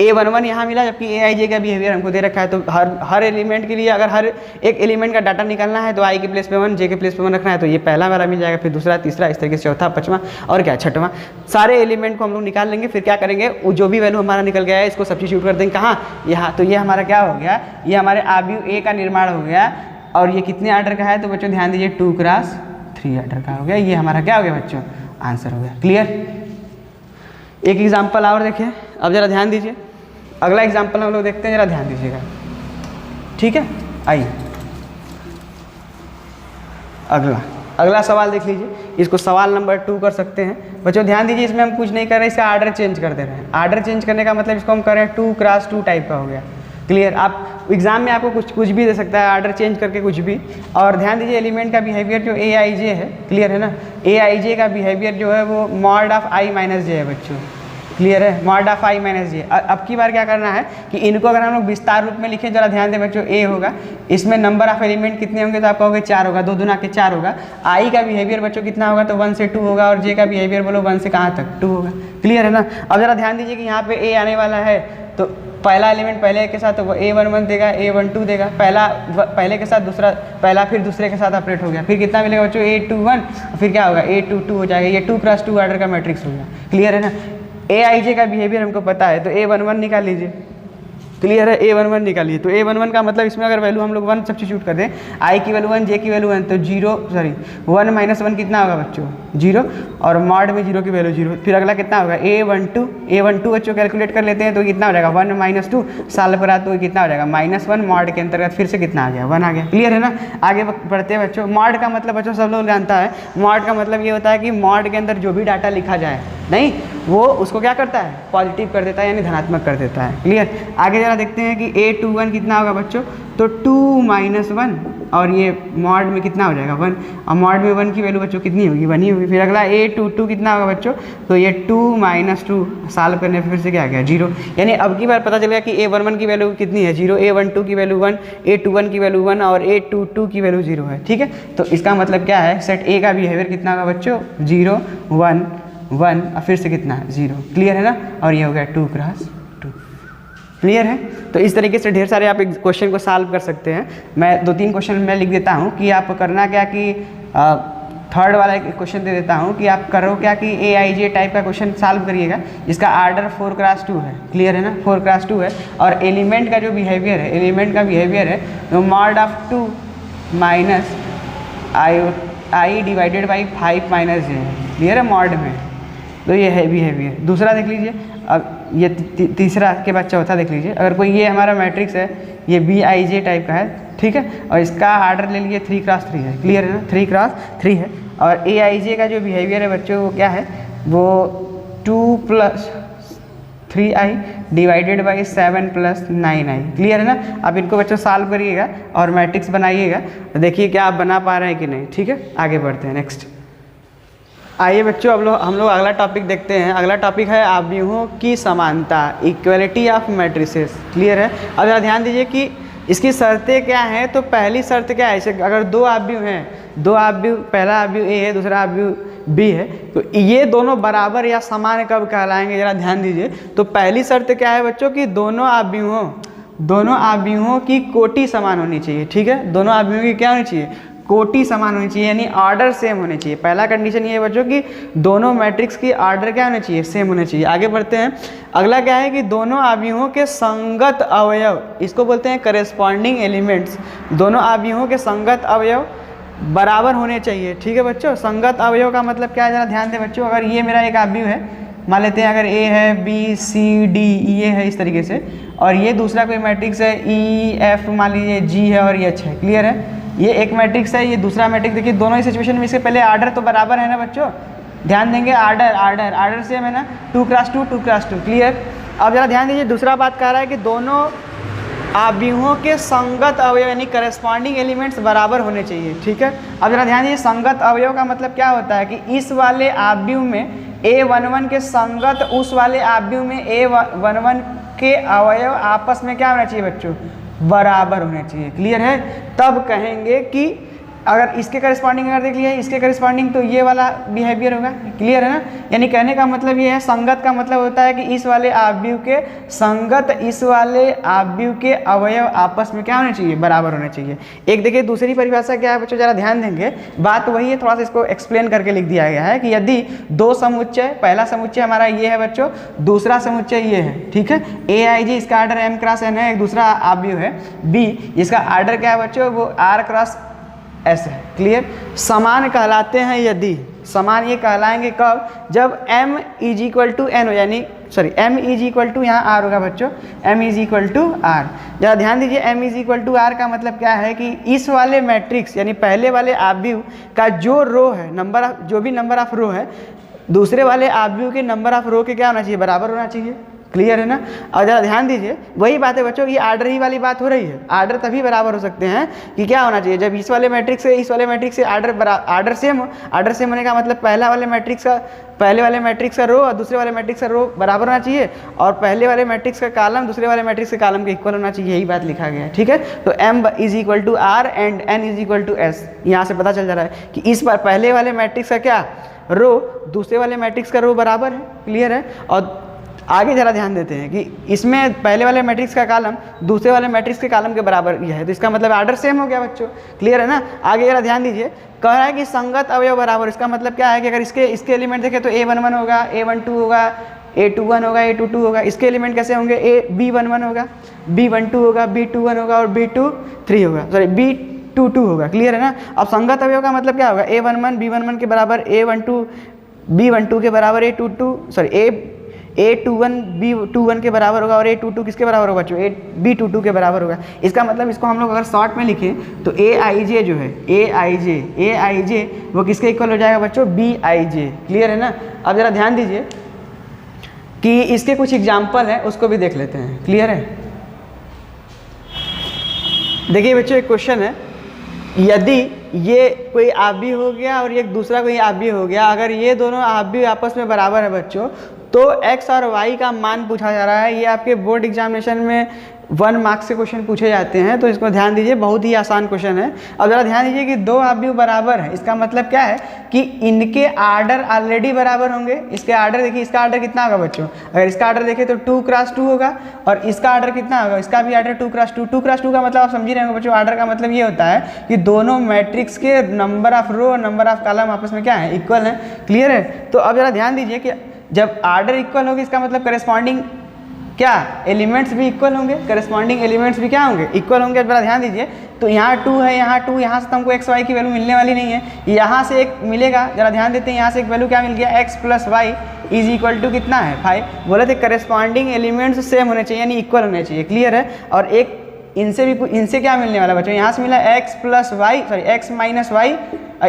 A11 यहाँ मिला, जबकि AIJ का बिहेवियर हमको दे रखा है। तो हर एलिमेंट के लिए अगर हर एक एलिमेंट का डाटा निकालना है तो I के प्लेस पे 1, J के प्लेस पे 1 रखना है। तो ये पहला वाला मिल जाएगा, फिर दूसरा, तीसरा, इस तरीके से चौथा, पाँचवां और क्या छठवां, सारे एलिमेंट को हम लोग निकाल लेंगे। फिर क्या करेंगे, जो भी वैल्यू हमारा निकल गया है इसको सब्स्टिट्यूट कर देंगे कहाँ, यहाँ। तो ये हमारा क्या हो गया, ये हमारे आव्यूह A का निर्माण हो गया। और ये कितने आर्डर का है, तो बच्चों ध्यान दीजिए 2x3 आर्डर का हो गया। ये हमारा क्या हो गया बच्चों, आंसर हो गया। क्लियर। एक एग्जाम्पल और देखिए, अब जरा ध्यान दीजिए, अगला एग्जाम्पल हम लोग देखते हैं, जरा ध्यान दीजिएगा, ठीक है। आइए अगला सवाल देख लीजिए, इसको सवाल नंबर 2 कर सकते हैं बच्चों। ध्यान दीजिए, इसमें हम कुछ नहीं कर रहे, इसका आर्डर चेंज कर दे रहे हैं। आर्डर चेंज करने का मतलब इसको हम कर रहे हैं 2x2 टाइप का हो गया। क्लियर। आप एग्जाम में आपको कुछ भी दे सकता है, आर्डर चेंज करके कुछ भी। और ध्यान दीजिए एलिमेंट का बिहेवियर जो AIJ है, क्लियर है ना, AIJ का बिहेवियर जो है वो mod ऑफ I - j है बच्चों। क्लियर है, mod ऑफ I - j। अब की बार क्या करना है कि इनको अगर हम लोग विस्तार रूप में लिखें, जरा ध्यान दें बच्चों, A होगा, इसमें नंबर ऑफ एलिमेंट कितने होंगे, तो आप कहोगे 4 होगा, 2 दूना के 4 होगा। I का बिहेवियर बच्चों कितना होगा, तो 1 से 2 होगा। और J का बिहेवियर बोलो 1 से कहाँ तक, 2 होगा। क्लियर है ना। अब जरा ध्यान दीजिए कि यहाँ पे A आने वाला है, तो पहला एलिमेंट पहले के साथ तो वो A11 देगा, A12 देगा, पहले के साथ दूसरा, पहला फिर दूसरे के साथ ऑपरेट हो गया। फिर कितना मिलेगा बच्चों, A21, फिर क्या होगा, A22 हो जाएगा। ये 2x2 आर्डर का मैट्रिक्स हो गया। क्लियर है ना। AIJ का बिहेवियर हमको पता है, तो A11 निकाल लीजिए। क्लियर है, A11 निकालिए। तो A11 का मतलब इसमें अगर वैल्यू हम लोग 1 सब्स्टिट्यूट कर दें, I की वैल्यू 1, J की वैल्यू 1, तो 1 - 1 कितना होगा बच्चों, 0। और मॉड में 0 की वैल्यू 0। फिर अगला कितना होगा, A12 बच्चों कैलकुलेट कर लेते हैं तो कितना हो जाएगा, 1 - 2 साल पर तो कितना हो जाएगा, -1 मॉड के अंतर्गत फिर से कितना आ गया, 1 आ गया। क्लियर है ना। आगे बढ़ते हैं बच्चों। मॉड का मतलब बच्चों सब लोग जानता है, मॉड का मतलब ये होता है कि मॉड के अंदर जो भी डाटा लिखा जाए, नहीं वो उसको क्या करता है, पॉजिटिव कर देता है, यानी धनात्मक कर देता है। क्लियर। आगे जरा देखते हैं कि A21 कितना होगा बच्चों, तो 2 - 1 और ये मॉड में कितना हो जाएगा, 1। और मॉड में 1 की वैल्यू बच्चों कितनी होगी, 1 ही होगी। फिर अगला A22 कितना होगा बच्चों, तो ये 2 - 2 सॉल्व करने पर फिर से क्या आ गया, 0। यानी अब की बार पता चल गया कि A11 की वैल्यू कितनी है, 0, A12 की वैल्यू 1, A21 की वैल्यू 1 और A22 की वैल्यू 0 है। ठीक है। तो इसका मतलब क्या है, सेट A का बिहेवियर कितना होगा बच्चों, 0 1 1 और फिर से कितना है, 0। क्लियर है ना। और ये हो गया 2x2। क्लियर है। तो इस तरीके से ढेर सारे आप क्वेश्चन को सॉल्व कर सकते हैं। मैं 2-3 क्वेश्चन मैं लिख देता हूँ कि आप करना क्या कि थर्ड वाला क्वेश्चन दे देता हूँ कि आप करो क्या कि AIJ टाइप का क्वेश्चन सॉल्व करिएगा। इसका आर्डर 4x2 है। क्लियर है ना, 4x2 है। और एलिमेंट का जो बिहेवियर है, एलिमेंट का बिहेवियर है तो mod of 2 minus I divided by 5 - j। Clear है, मॉड में तो ये है बिहेवियर। दूसरा देख लीजिए, अब ये तीसरा के बाद चौथा देख लीजिए। अगर कोई ये हमारा मैट्रिक्स है, ये BIJ टाइप का है, ठीक है, और इसका आर्डर ले लीजिए 3x3 है। क्लियर है ना, 3x3 है। और AIJ का जो बिहेवियर है बच्चों वो क्या है, वो 2 + 3i divided by 7 + 9i। Clear है ना। अब इनको बच्चों सॉल्व करिएगा और मैट्रिक्स बनाइएगा, तो देखिए क्या आप बना पा रहे हैं कि नहीं। ठीक है, आगे बढ़ते हैं नेक्स्ट। आइए बच्चों, अब हम लोग अगला टॉपिक देखते हैं। अगला टॉपिक है आव्यूहों की समानता, इक्वलिटी ऑफ मैट्रिसेस। क्लियर है। अब जरा ध्यान दीजिए कि इसकी शर्तें क्या हैं। तो पहली शर्त क्या है, अगर 2 आव्यूह हैं, 2 आव्यूह, पहला आव्यूह A है, दूसरा आव्यूह B है, तो ये दोनों बराबर या समान कब कहलाएंगे, जरा ध्यान दीजिए। तो पहली शर्त क्या है बच्चों कि दोनों आव्यूहों की कोटि समान होनी चाहिए। ठीक है, दोनों आव्यूहों की क्या होनी चाहिए, कोटि समान होनी चाहिए, यानी ऑर्डर सेम होने चाहिए। पहला कंडीशन ये है बच्चों कि दोनों मैट्रिक्स की ऑर्डर क्या होने चाहिए, सेम होने चाहिए। आगे बढ़ते हैं। अगला क्या है कि दोनों आव्यूहों के संगत अवयव, इसको बोलते हैं करेस्पॉन्डिंग एलिमेंट्स, दोनों आव्यूहों के संगत अवयव बराबर होने चाहिए। ठीक है बच्चों। संगत अवयव का मतलब क्या है, जरा ध्यान दें बच्चों। अगर ये मेरा एक आव्यूह है, मान लेते हैं अगर A है, B C D E है इस तरीके से, और ये दूसरा कोई मैट्रिक्स है E F मान लीजिए G है और H है। क्लियर है। ये एक मैट्रिक्स है, ये दूसरा मैट्रिक्स। देखिए दोनों ही सिचुएशन में इसके पहले आर्डर तो बराबर है ना बच्चों, ध्यान देंगे आर्डर सेम है ना, 2 क्रॉस 2 2 क्रॉस 2, क्लियर। अब जरा ध्यान दीजिए, दूसरा बात कह रहा है कि दोनों आव्यूहों के संगत अवयव यानी करस्पॉन्डिंग एलिमेंट्स बराबर होने चाहिए, ठीक है। अब जरा ध्यान दीजिए, संगत अवयव का मतलब क्या होता है कि इस वाले आव्यूह में A11 के संगत उस वाले आव्यूह में A11 के अवयव आपस में क्या होना चाहिए बच्चों, बराबर होने चाहिए, क्लियर है। तब कहेंगे कि अगर इसके करस्पॉन्डिंग अगर देख लिया इसके करस्पॉन्डिंग तो ये वाला बिहेवियर होगा, क्लियर है ना। यानी कहने का मतलब ये है, संगत का मतलब होता है कि इस वाले आव्यूह के संगत इस वाले आव्यूह के अवयव आपस में क्या होने चाहिए, बराबर होने चाहिए। एक देखिए दूसरी परिभाषा क्या है बच्चों, जरा ध्यान देंगे, बात वही है, थोड़ा सा इसको एक्सप्लेन करके लिख दिया गया है कि यदि दो समुच्चय, पहला समुच्चय हमारा ये है बच्चों, दूसरा समुच्चय ये है, ठीक है। AIJ इसका आर्डर M क्रॉस N है, एक दूसरा आव्यूह है B, इसका आर्डर क्या है बच्चों, वो R क्रॉस S है, क्लियर। समान कहलाते हैं यदि, समान ये कहलाएंगे कब, जब M is equal to N हो, यानी sorry M is equal to यहाँ R होगा बच्चों, M is equal to R। जरा ध्यान दीजिए, M is equal to R का मतलब क्या है कि इस वाले मैट्रिक्स यानी पहले वाले आव्यूह का जो रो है, नंबर ऑफ जो भी नंबर ऑफ रो है, दूसरे वाले आव्यूह के नंबर ऑफ रो के क्या होना चाहिए, बराबर होना चाहिए, क्लियर है ना। और जरा ध्यान दीजिए, वही बात है बच्चों, ये आर्डर ही वाली बात हो रही है। आर्डर तभी बराबर हो सकते हैं कि क्या होना चाहिए, जब इस वाले मैट्रिक्स से इस वाले मैट्रिक्स से आर्डर सेम हो। आर्डर सेम होने का मतलब पहले वाले मैट्रिक्स का रो और दूसरे वाले मैट्रिक्स का रो बराबर होना चाहिए, और पहले वाले मैट्रिक्स का कॉलम दूसरे वाले मैट्रिक्स के कॉलम के इक्वल होना चाहिए, यही बात लिखा गया है, ठीक है। तो M is equal to R and N is equal to S, यहाँ से पता चल जा रहा है कि इस बार पहले वाले मैट्रिक्स का क्या रो दूसरे वाले मैट्रिक्स का रो बराबर है, क्लियर है। और आगे जरा ध्यान देते हैं कि इसमें पहले वाले मैट्रिक्स का कॉलम दूसरे वाले मैट्रिक्स के कॉलम के बराबर यह है, तो इसका मतलब आर्डर सेम हो गया बच्चों, क्लियर है ना। आगे जरा ध्यान दीजिए, कह रहा है कि संगत अवयव बराबर, इसका मतलब क्या है कि अगर इसके एलिमेंट देखें तो A11 होगा, A12 होगा, A21 होगा, A22 होगा। इसके एलिमेंट कैसे होंगे, B11 होगा, B12 होगा, B21 होगा और B23 होगा, सॉरी B22 होगा, क्लियर है ना। अब संगत अवयव का मतलब क्या होगा, A11 B11 के बराबर, A12 B12 के बराबर, A21 B21 के बराबर होगा, और A22 किसके बराबर होगा बच्चों, B22 के बराबर होगा। इसका मतलब इसको हम लोग अगर शॉर्ट में लिखें तो AIJ जो है, AIJ वो किसके इक्वल हो जाएगा बच्चों, BIJ, क्लियर है ना। अब जरा ध्यान दीजिए कि इसके कुछ एग्जाम्पल हैं, उसको भी देख लेते हैं, क्लियर है। देखिए बच्चों, एक क्वेश्चन है, यदि ये कोई आव्यूह हो गया और ये दूसरा कोई आव्यूह हो गया, अगर ये दोनों आव्यूह आपस में बराबर है बच्चों, तो x और y का मान पूछा जा रहा है। ये आपके बोर्ड एग्जामिनेशन में 1 मार्क्स के क्वेश्चन पूछे जाते हैं, तो इसको ध्यान दीजिए, बहुत ही आसान क्वेश्चन है। अब जरा ध्यान दीजिए कि दो आव्यूह बराबर है, इसका मतलब क्या है कि इनके आर्डर ऑलरेडी बराबर होंगे। इसके आर्डर देखिए, इसका आर्डर कितना होगा बच्चों, अगर इसका आर्डर देखें तो 2 क्रॉस 2 होगा, और इसका आर्डर कितना होगा, इसका भी आर्डर 2 क्रॉस 2। 2 क्रॉस 2 का मतलब आप समझ ही रहे होंगे बच्चों, आर्डर का मतलब ये होता है कि दोनों मैट्रिक्स के नंबर ऑफ रो और नंबर ऑफ कॉलम आपस में क्या है, इक्वल है, क्लियर है। तो अब जरा ध्यान दीजिए कि जब आर्डर इक्वल होगी, इसका मतलब करस्पॉन्डिंग क्या एलिमेंट्स भी इक्वल होंगे, करस्पॉन्डिंग एलिमेंट्स भी क्या होंगे, इक्वल होंगे। अब ध्यान दीजिए, तो यहाँ 2 है, यहाँ 2, यहाँ से तो हमको x y की वैल्यू मिलने वाली नहीं है, यहाँ से एक मिलेगा। जरा ध्यान देते हैं, यहाँ से एक वैल्यू क्या मिल गया, x plus y is equal to कितना है 5। बोले थे करस्पॉन्डिंग एलिमेंट्स सेम होने चाहिए, यानी इक्वल होने चाहिए, क्लियर है। और एक इनसे क्या मिलने वाला बच्चों, यहाँ से मिला x minus y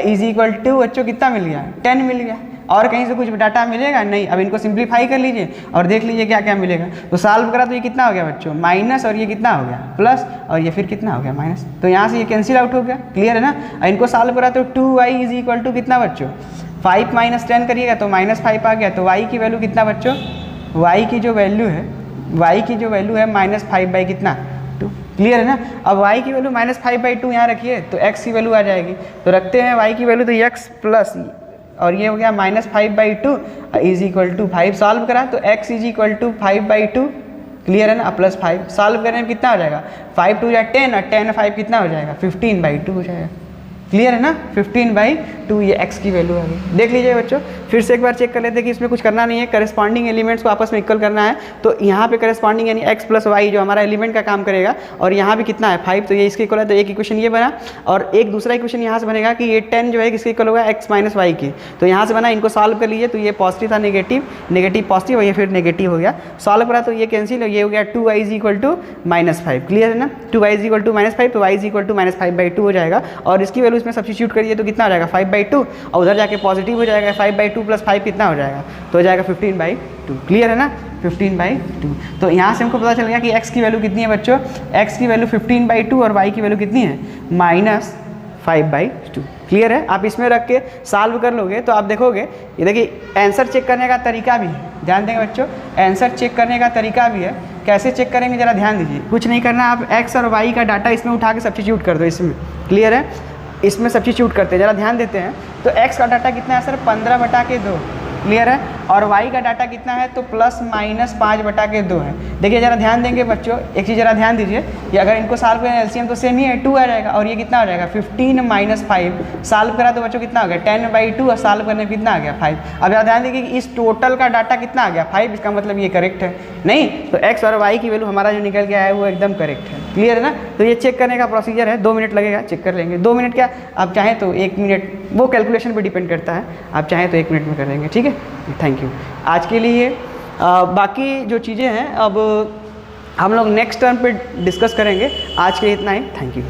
is equal to बच्चों कितना मिल गया, 10 मिल गया। और कहीं से कुछ डाटा मिलेगा नहीं। अब इनको सिंप्लीफाई कर लीजिए और देख लीजिए क्या क्या मिलेगा। तो सॉल्व करा तो ये कितना हो गया बच्चों, माइनस, और ये कितना हो गया प्लस, और ये फिर कितना हो गया माइनस। तो यहाँ से ये कैंसिल आउट हो गया, क्लियर है ना। और इनको सॉल्व करा तो 2y इज इक्वल टू कितना बच्चों, 5 माइनस 10 करिएगा तो -5 आ गया। तो y की वैल्यू कितना बच्चों, y की जो वैल्यू है -5 बाई कितना 2, क्लियर है ना। अब y की वैल्यू -5/2 यहाँ रखिए तो x की वैल्यू आ जाएगी। तो रखते हैं y की वैल्यू, तो x प्लस, और ये हो गया -5/2 इज इक्वल टू 5। सॉल्व करा तो x is equal to 5/2, clear है ना, प्लस 5। सॉल्व करने में कितना हो जाएगा, 5 2 या 10, और 10 5 कितना हो जाएगा, 15/2 हो जाएगा, क्लियर है ना। 15/2 ये x की वैल्यू आ गई। देख लीजिए बच्चों, फिर से एक बार चेक कर लेते हैं कि इसमें कुछ करना नहीं है, करस्पॉन्डिंग एलिमेंट्स को आपस में इक्वल करना है। तो यहाँ पे करस्पॉन्डिंग यानी x प्लस वाई जो हमारा एलिमेंट का काम करेगा, और यहाँ भी कितना है 5, तो ये इसके इक्वल है। तो एक इक्वेशन ये बना, और एक दूसरा इक्वेशन यहाँ से बनेगा कि ये 10 जो है किसके इक्वल होगा, x माइनस वाई की। तो यहाँ से बना, इनको सॉल्व कर लीजिए। तो ये पॉजिटिव था, नेगेटिव पॉजिटिव, और ये फिर नेगेटिव हो गया। सॉल्व करा तो ये कैंसिल, ये हो गया 2y is equal to -5, clear है ना। 2y इज इक्वल टू -5, तो y इज इक्वल टू -5/2 हो जाएगा। और इसकी वैल्यू इसमें सब्स्टिट्यूट करिए तो कितना हो जाएगा 5/2, और उधर जाके पॉजिटिव हो जाएगा 5/2 + 5 कितना हो जाएगा, तो हो जाएगा 15/2। क्लियर है ना, 15/2। तो यहाँ से हमको पता चल गया कि x की वैल्यू कितनी है बच्चों, x की वैल्यू 15/2 और y की वैल्यू कितनी है -5/2। क्लियर है। आप इसमें रख के सॉल्व कर लोगे तो आप देखोगे, ये देखिए आंसर चेक करने का तरीका भी है, ध्यान देंगे बच्चों, आंसर चेक करने का तरीका भी है। कैसे चेक करेंगे जरा ध्यान दीजिए, कुछ नहीं करना, आप x और y का डाटा इसमें उठा के सब्स्टिट्यूट कर दो इसमें। क्लियर है, इसमें सब्स्टिट्यूट करते हैं, जरा ध्यान देते हैं। तो x का डाटा कितना है सर 15/2। क्लियर है, और y का डाटा कितना है तो +/-5/2 है। देखिए जरा ध्यान देंगे बच्चों, एक चीज़ जरा ध्यान दीजिए कि अगर इनको सॉल्व करें एलसीएम तो सेम ही है, 2 आ जाएगा, और ये कितना हो जाएगा 15 - 5। सॉल्व करा तो बच्चों कितना हो गया 10/2, और सॉल्व करने में कितना आ गया 5। अब जरा ध्यान देखिए कि इस टोटल का डाटा कितना आ गया 5, इसका मतलब ये करेक्ट है नहीं, तो x और y की वैल्यू हमारा जो निकल के आया है वो एकदम करेक्ट है। क्लियर है ना, तो ये चेक करने का प्रोसीजर है, 2 मिनट लगेगा, चेक कर लेंगे। 2 मिनट क्या, आप चाहें तो 1 मिनट, वो कैलकुलेशन पर डिपेंड करता है, आप चाहें तो 1 मिनट में कर लेंगे। ठीक है, थैंक यू। आज के लिए बाकी जो चीज़ें हैं अब हम लोग नेक्स्ट टर्म पे डिस्कस करेंगे। आज के लिए इतना ही, थैंक यू।